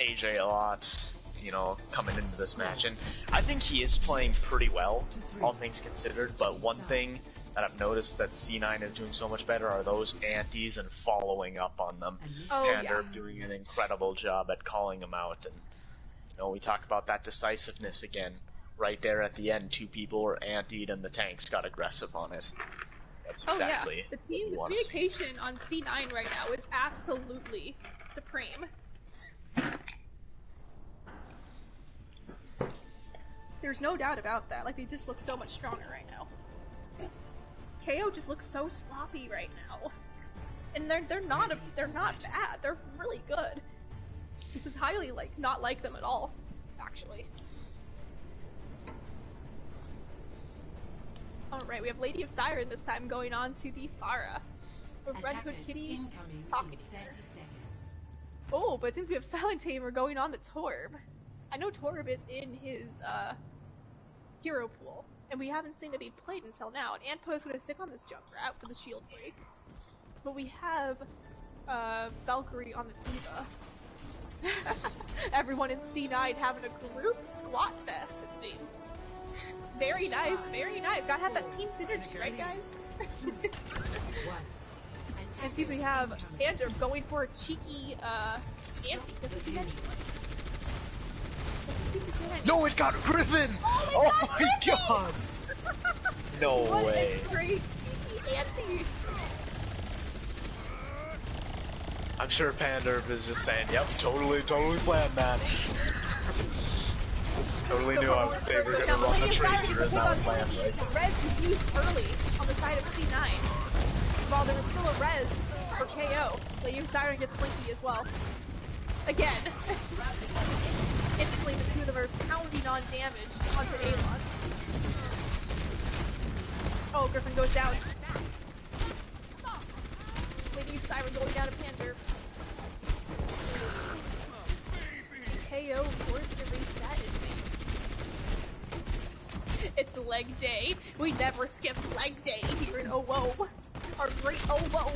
AJ a lot, you know, coming into this match, and I think he is playing pretty well, all things considered, but one thing that I've noticed that C9 is doing so much better are those antis and following up on them. Oh, and they're doing an incredible job at calling them out, and, you know, we talk about that decisiveness again. Right there at the end, 2 people were antied and the tanks got aggressive on it. That's exactly the team, the communication on C9 right now is absolutely supreme. There's no doubt about that. Like, they just look so much stronger right now. KO just looks so sloppy right now, and they're not bad. They're really good. This is highly not like them at all, actually. Alright, we have Lady of Siren this time going on to the Pharah. With Red Hood Kitty talking here. Oh, but I think we have Silent Tamer going on the Torb. I know Torb is in his hero pool, and we haven't seen it be played until now. And Antpo's going to stick on this Junkrat for the shield break. But we have Valkyrie on the Diva. Everyone in C9 having a group squat fest, it seems. Very nice, very nice. Gotta have that team synergy, right, guys? And it seems we have Andrew going for a cheeky anti. Doesn't get anyone. No, it got Griffin! Oh my god! No way. What a great cheeky anti. I'm sure Panderv is just saying, yep, totally planned that. Totally knew I would say we're gonna run the Tracer as our plan, right? The res was used early on the side of C9, while there was still a res for KO. Lady of Siren gets Slinky as well. Again. Instantly, the two of them are pounding on damage onto Alon. Oh, Griffin goes down. Lady of Siren going down to Panderv. KO forced to reset, it seems. It's leg day. We never skip leg day here in OWO. Our great OWO.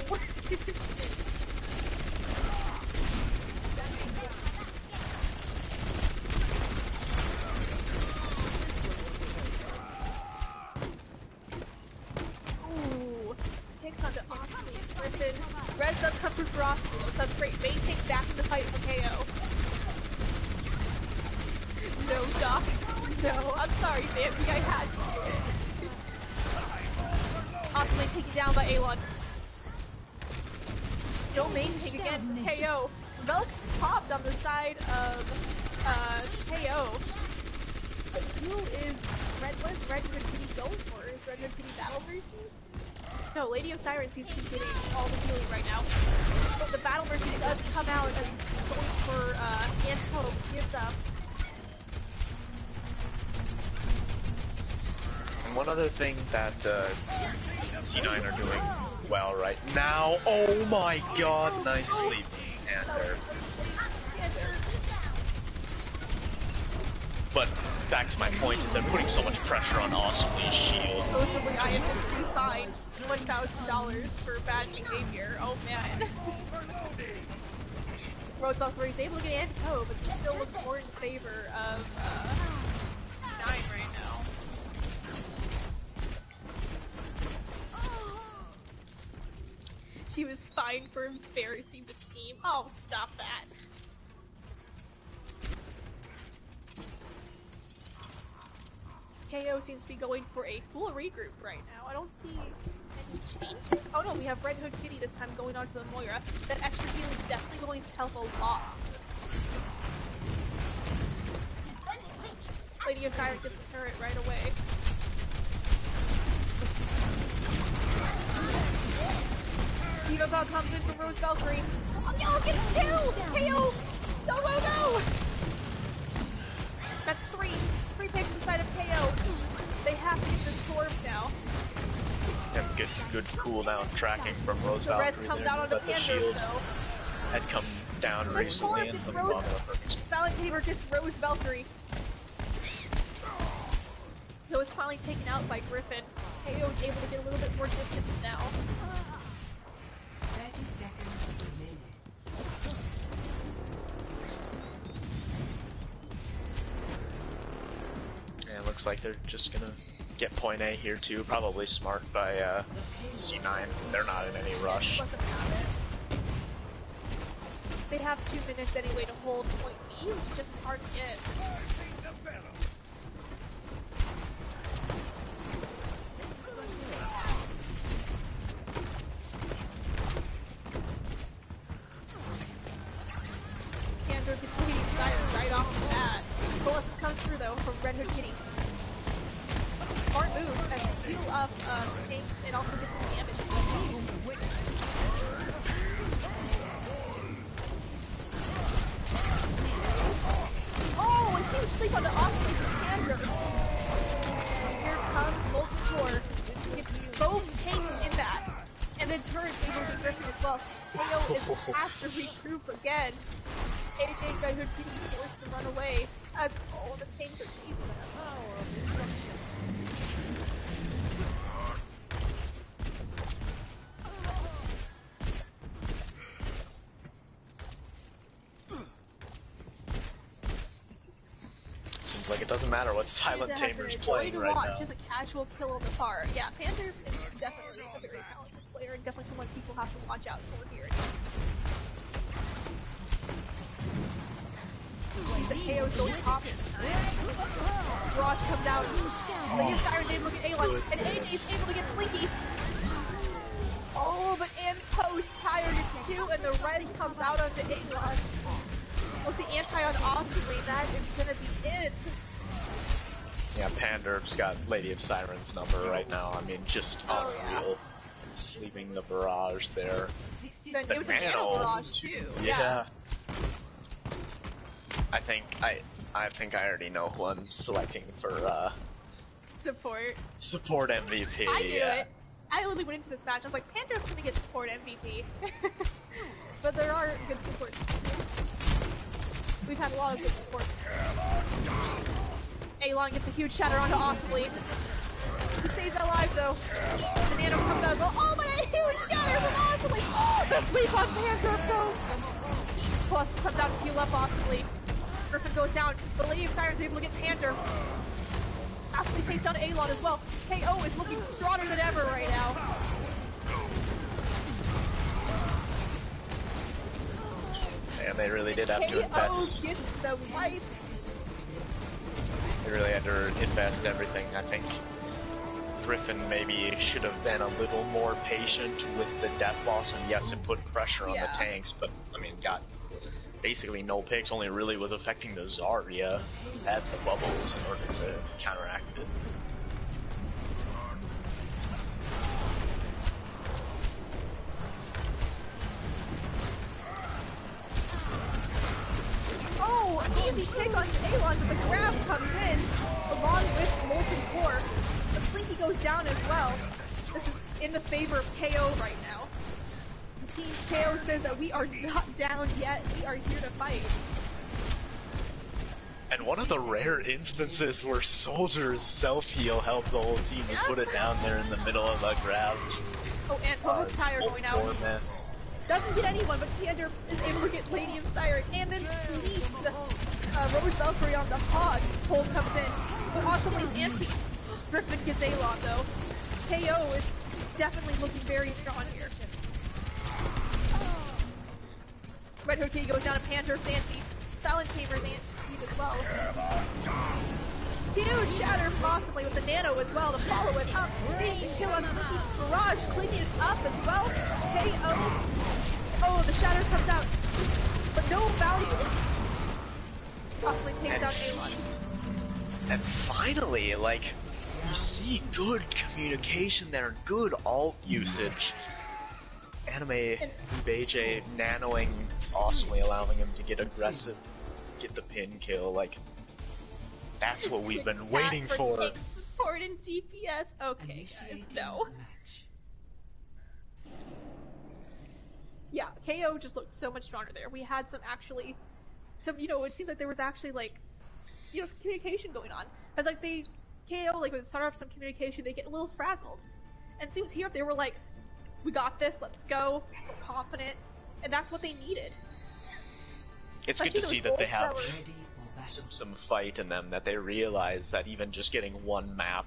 Ooh. Takes onto Oxley and Griffin. Res does come through for Oxley, so that's great. May take back in the fight for KO. No, Doc. No, I'm sorry, Bambi, I had to do it. Oxley taken down by Alon. No main take again for KO. Velk popped on the side of KO. But who is Red Hood Kitty going for? Is Red Hood Kitty Battle Mercy? No, Lady of Siren seems to be getting all the healing right now. But the Battle Mercy does come out as going for Antpo gives up. one other thing that C9 are doing well right now. Oh my god, nice sleep, Panther. But back to my point, is they're putting so much pressure on Awesomely's shield. Supposedly, I am going to be fined $1,000 for bad behavior. Oh man. Roosevelt is able to get anti-toe, but it still looks more in favor of C9 right now. She was fined for embarrassing the team. Oh, stop that. KO seems to be going for a full regroup right now. I don't see any changes. Oh no, we have Red Hood Kitty this time going on to the Moira. That extra heal is definitely going to help a lot. Lady of Siren gets the turret right away. Diva Bug comes in from Rose Valkyrie. Oh no, get two! KO! Go, go, go! That's three picks inside of KO. They have to get this Torb now. Yeah, good cooldown tracking from Rose The Valkyrie. res comes out on the Panther though. Had come down recently and the Rose... Silent Tamer gets Rose Valkyrie. He was finally taken out by Griffin. KO is able to get a little bit more distance now. 30 seconds remaining. Yeah, it looks like they're just gonna get point A here too. Probably smart by C9. They're not in any rush. Let them have it. They have 2 minutes anyway to hold point B, which is just as hard to get. Sandro gets Lady of Siren right off the bat. Bullets comes through though from Red Hood Kitty. Smart move as you heal up tanks and also gets some damage. Oh, a huge sleep onto Osprey from Panther. Here comes Molten Core. It's both tanks in that. And then turret's able to get Griffin as well. KO is has to regroup again. AJ and Red Hood Kitty forced to run away. As all the tanks are chasing them. Power of destruction. Seems like it doesn't matter what Silent Tamer's playing right now. Just a casual kill on the far. Yeah, Panther is definitely a very talented player and definitely someone people have to watch out for here in Oasis. See the KO's going top this time. Rosh comes out. Lady of Siren's able to get Alon, and AJ's able to get Slinky. Oh, but Post tired gets 2, and the res comes out onto Alon. With the anti on Osprey, that is gonna be it. Yeah, Pander's got Lady of Siren's number right now. I mean, just unreal. Yeah. Sleeping the barrage there. Then it was a nano barrage too. Yeah. I think I already know who I'm selecting for Support. support MVP. I knew it. I literally went into this match. I was like, Pander's gonna get support MVP. But there are good supports too. We've had a lot of good supports. Alon gets a huge shatter onto Osprey. He stays alive though. The nano comes out as well. Oh, but a huge shatter from Osprey! Oh, the sleep on Panther though! Plus comes out to heal up Osprey. Griffin goes down, but Lady of Siren's able to get Panther. Osprey takes down Alon as well. KO is looking stronger than ever right now. And they really did have to invest. Gets the wipe. They really had to invest everything. I think Griffin maybe should have been a little more patient with the death loss, and yes, it put pressure on the tanks, but I mean, got basically no picks, only really was affecting the Zarya, who had the bubbles in order to counteract it. Oh, an easy pick on Alon, but the grab comes in, along with Molten Core. But Slinky goes down as well. This is in the favor of KO right now. Team KO says that we are not down yet, we are here to fight. And one of the rare instances where Soldier's self-heal helped the whole team to put it down there in the middle of a grab. Oh, and Poe's tire going out. Mess. Doesn't get anyone, but Kander is able to get Lady of Siren, and then sneaks Rose Valkyrie on the Hog. Cole comes in, but also plays anti. Griffin gets Alon though. KO is definitely looking very strong here. Red Hood Kitty goes down to Panther's anti. Silent Tamer's anti as well. Huge shatter possibly with the nano as well to follow it up. Sneaky kill on Sneaky. Barrage cleaning it up as well. KO. Oh, the shatter comes out, but no value. Possibly takes out Alon. And finally, like, you see good communication there, good ult usage. Anime BJ nanoing, awesomely allowing him to get aggressive, get the pin kill, like, that's what we've been waiting for. Tank support and DPS. Okay, guys, no. Yeah, KO just looked so much stronger there. We had some, you know, it seemed like there was actually, like, you know, some communication going on. As like KO, like, would start off some communication, they get a little frazzled. And it seems here they were like, we got this, let's go, we're confident. And that's what they needed. It's good to see that they have some fight in them, that they realize that even just getting one map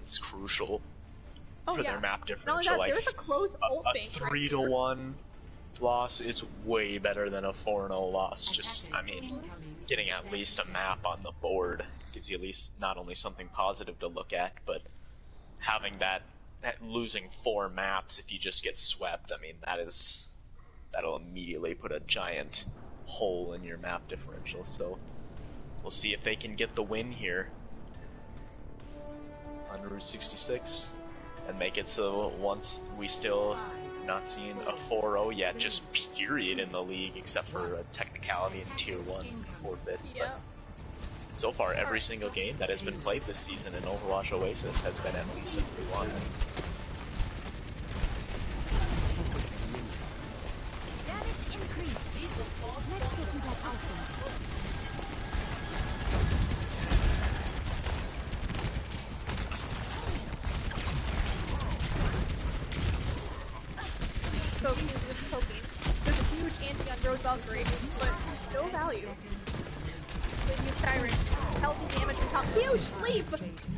is crucial for their map differential. Like, there's a close ult a bank 3-1 loss is way better than a 4-0 loss. Just, I mean, getting at least a map on the board gives you at least not only something positive to look at, but having that losing 4 maps if you just get swept, I mean, that'll immediately put a giant hole in your map differential. So we'll see if they can get the win here on Route 66 and make it so once we still not seeing a 4-0 yet, just period in the league, except for a technicality in Tier 1 forfeit. Yeah. But so far, every single game that has been played this season in Overwatch Oasis has been at least a 3-1. There's a huge anti on Rose Valkyrie, but no value. Lady of Siren, healthy damage from top. Huge sleep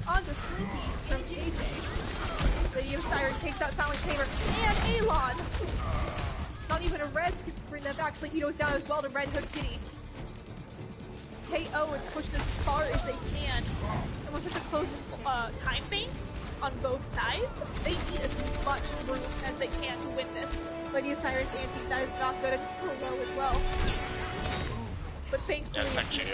onto Slinky from AJ. Lady of Siren takes out Silent Tamer and Alon. Not even a Reds can bring that back. Slinky goes down as well to Red Hood Kitty. KO is pushed as far as they can, and with such a close time bank on both sides, they need as much room as they can to win this. Lady of Siren's anti, that is not good, and it's so low as well. But thankfully, that's actually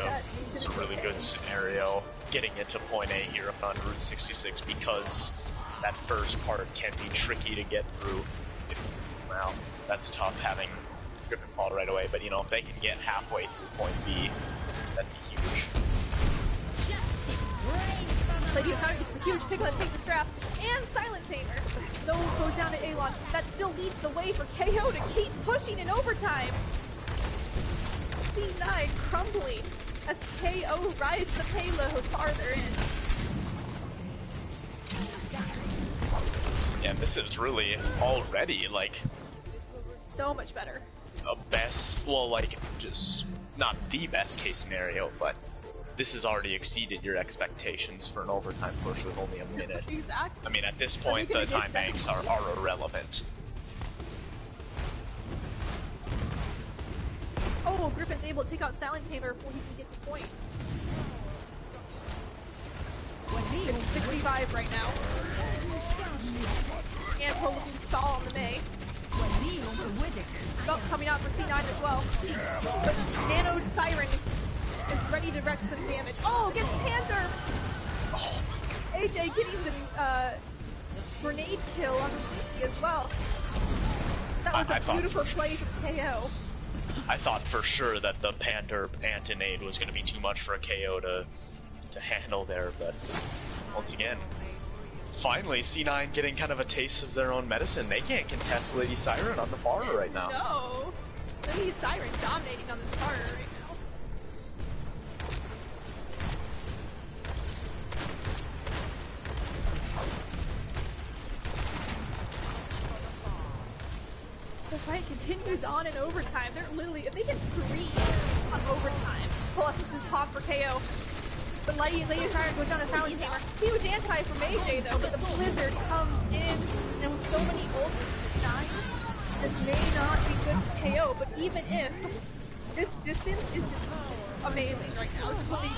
it's a really good scenario, getting it to point A here on Route 66, because that first part can be tricky to get through. Well, that's tough having Griffin fall right away, but you know, if they can get halfway through point B, that'd be huge. Lady of Siren gets the huge pickle that takes the strap, and Silent Tamer. No goes down to Alon. That still leads the way for KO to keep pushing in overtime. Sea9 crumbling as KO rides the payload farther in. And this is really already like so much better. A best, well, like, just not the best case scenario, but this has already exceeded your expectations for an overtime push with only a minute. Exactly. I mean, at this point, the time banks are irrelevant. Oh, Griffin's able to take out Silent Tamer before he can get to point. It's 65 right now. And Poe looking to stall on the May. Belt coming out for Sea9 as well. But Nano Siren is ready to wreak some damage. Oh, gets Panther! AJ getting the grenade kill on Sneaky as well. That was a beautiful play from KO. I thought for sure that the Panther Antinade was going to be too much for a KO to handle there, but once again, finally, C9 getting kind of a taste of their own medicine. They can't contest Lady Siren on the Pharah right now. No! Lady Siren dominating on this Pharah right now. The fight continues on in overtime. They're literally, if they get 3 on overtime, plus this pop for KO. But Lady Siren goes down to Silent Tamer. He was anti from AJ though, but the Blizzard comes in, and with so many ults at C9, this may not be good for KO, but even if, this distance is just amazing right now. This is what they do.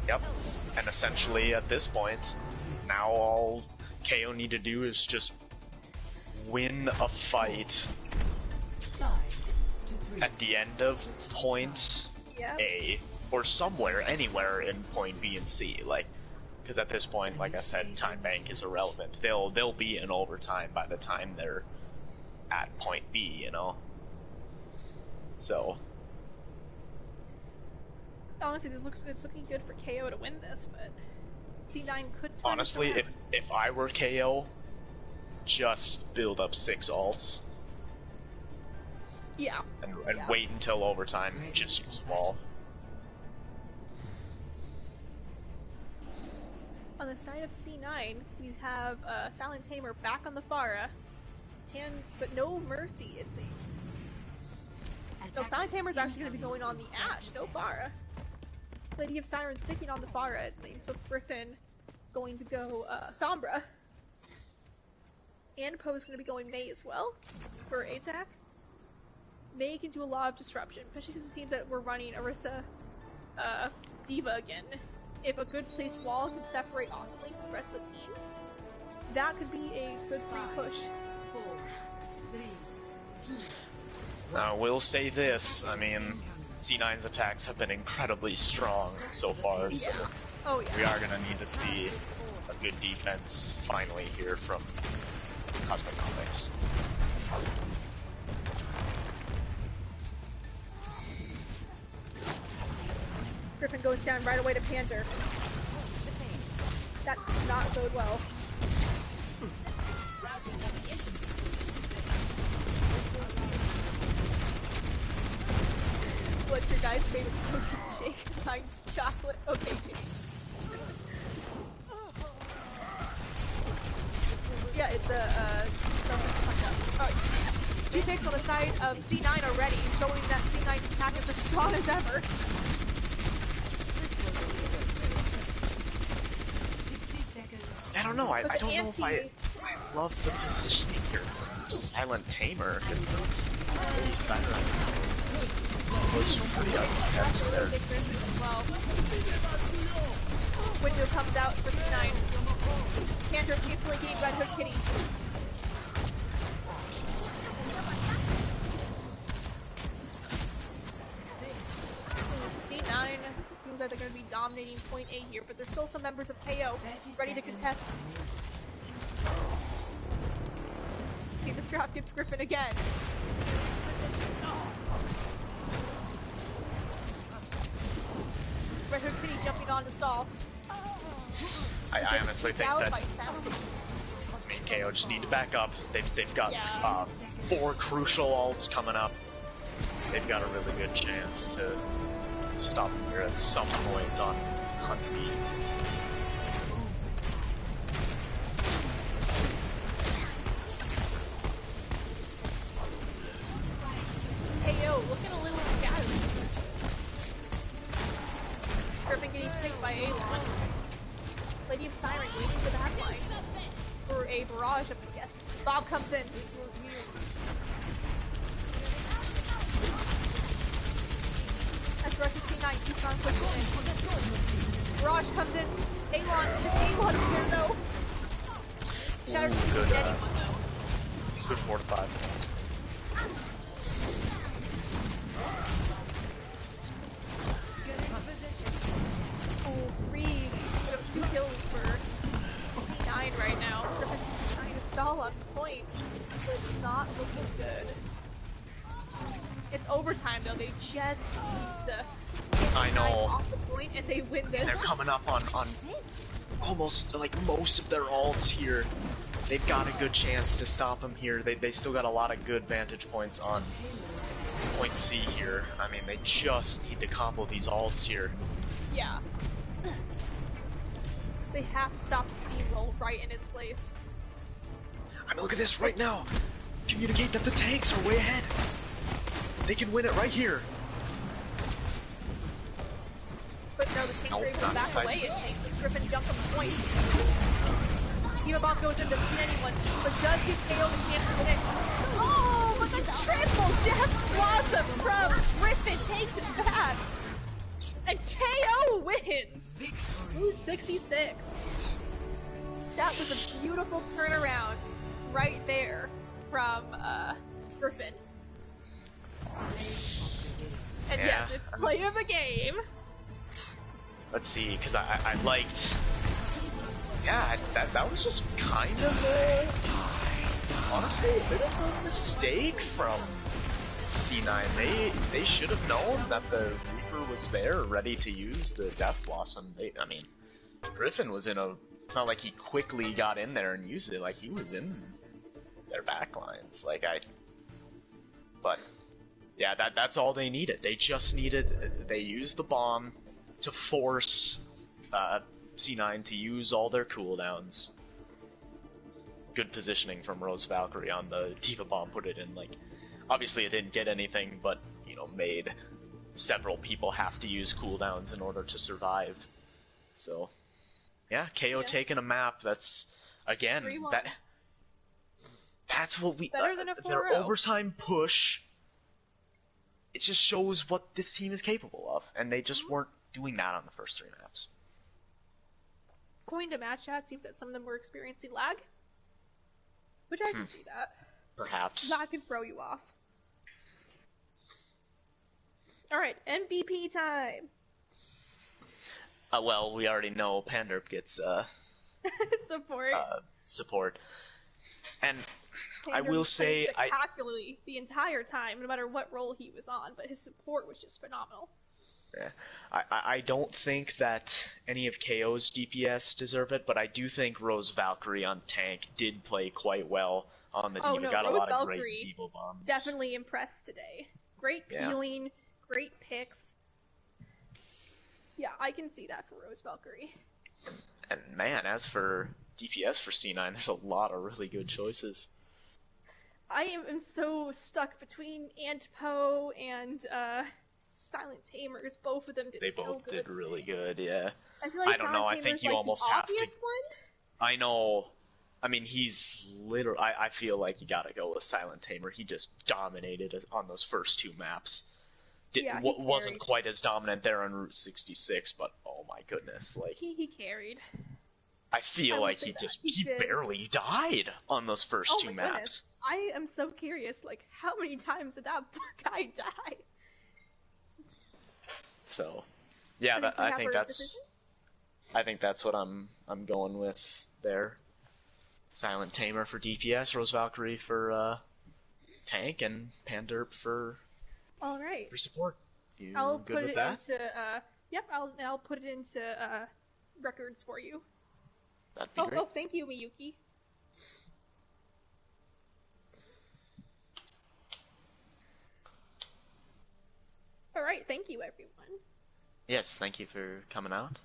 Yep. And essentially at this point, now all KO need to do is just win a fight at the end of point A, or somewhere, anywhere in point B and C, like, because at this point, like I said, time bank is irrelevant. They'll be in overtime by the time they're at point B, you know. So honestly, it's looking good for KO to win this, but C9 could turn honestly, this around. if I were KO, just build up 6 ults. Yeah. And wait until overtime, just use them all. On the side of C9, we have Silent Tamer back on the Pharah, but no Mercy, it seems. So Silent Tamer's actually going to be going on the Ashe, no Pharah. Lady of Siren sticking on the Pharah, it seems, with Griffin going to go Sombra. And Poe's going to be going Mei as well for ATAC. Mei can do a lot of disruption, especially since it seems that we're running Orisa Diva again. If a good placed wall can separate Ostlink from the rest of the team, that could be a good free push. 4, 3, 2. Now, we'll say this, I mean, C9's attacks have been incredibly strong so far, so we are going to need to see a good defense finally here from Omnics. Griffin goes down right away to Panther. That does not bode well. What's your guys' favorite protein shake? Mine's chocolate. Okay, change. Yeah, it's a Alright. 2 picks on the side of C9 already, showing that C9's attack is as strong as ever. 60 seconds. I don't know, I don't know if I love the positioning here from Silent Tamer. It's really Siren. Was pretty uncontested there. Well, window comes out for C9. Panther keeps linking Red Hood Kitty. C9 seems like they're going to be dominating point A here, but there's still some members of KO ready to contest. Okay, this drop gets Griffin again. Red Hood Kitty jumping on to stall. I honestly think that KO just need to back up. They've got 4 crucial ults coming up. They've got a really good chance to stop them here at some point on B. KO looking a little scattered. Griffin getting picked by Alon. Lady of Siren waiting for the backline for a barrage, I'm gonna guess. Bob comes in. As the rest of C9 keeps on pushing in. Barrage comes in. Alon, just Alon here though. Shattered to good, anyone though. Good 4 to 5 points. Oh, 2 kills for C9 right now. Griffin's just trying to stall on point, but it's not looking good. It's overtime though, they just need to get I know. off the point and they win this. They're coming up on almost, like, most of their ults here. They've got a good chance to stop him here. They still got a lot of good vantage points on point C here. I mean, they just need to combo these ults here. Yeah. They have to stop the steamroll right in its place. I mean, look at this right now. Communicate that the tanks are way ahead. They can win it right here. But no, the tanks Nope, are able to not back decisive. away and make the Griffin jump on the point. Diva Bomb goes in, doesn't hit anyone, but does give KO the chance to win it. Oh, but the triple Death Blossom from Griffin takes it back. And KO wins! Route 66. That was a beautiful turnaround right there from Griffin. And Yeah. yes, it's play of the game. Let's see, because I liked... Yeah, that was just kind of a... Honestly, a bit of a mistake from Sea9. They should have known that the Reaper was there, ready to use the Death Blossom. I mean, Griffin was in a... It's not like he quickly got in there and used it, like he was in their backlines. Like, But, yeah, that's all they needed. They just needed... They used the bomb to force Sea9 to use all their cooldowns. Good positioning from Rose Valkyrie on the Diva Bomb, put it in, like, obviously it didn't get anything, but, you know, made several people have to use cooldowns in order to survive. So, yeah, KO taking a map, that's, again, 3-1. that's what we, Better than a their 4-0. overtime push, it just shows what this team is capable of, and they just weren't doing that on the first 3 maps. According to match chat, seems that some of them were experiencing lag. Which I can see that. Perhaps. That could throw you off. Alright, MVP time! Well, we already know Panderp gets, Support. support. And I Tander will was playing say, spectacularly the entire time, no matter what role he was on, but his support was just phenomenal. Yeah. I don't think that any of KO's DPS deserve it, but I do think Rose Valkyrie on tank did play quite well on the Diva. Oh no, Got Rose a lot Valkyrie of great Diva bombs. definitely impressed today. Great peeling, great picks. Yeah, I can see that for Rose Valkyrie. And man, as for DPS for Sea9, there's a lot of really good choices. I am so stuck between Antpo and Silent Tamers. Both of them did They so both good did really today. good, yeah. I feel like I don't Silent know, I Tamer's think you like almost the have to... obvious one. I know. I mean, he's literally... I feel like you gotta go with Silent Tamer. He just dominated on those first 2 maps. Yeah, he Wasn't carried. quite as dominant there on Route 66, but oh my goodness, like... He carried. I feel I will like say he that. just... He He did. barely died on those first 2 my maps. goodness. I am so curious, like, how many times did that guy die? So, yeah, we I have think our that's... decision? I think that's what I'm going with there. Silent Tamer for DPS, Rose Valkyrie for tank, and Panderp for Alright. support. You I'll good put with it that? into, yep, I'll put it into, records for you. That'd be great. Oh, thank you, Miyuki. Alright, thank you, everyone. Yes, thank you for coming out.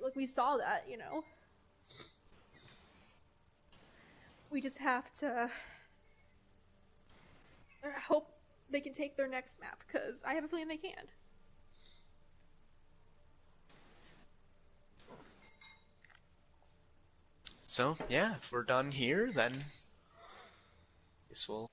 Like, we saw that, you know? We just have to hope they can take their next map, because I have a feeling they can. So, yeah, if we're done here, then... guess we'll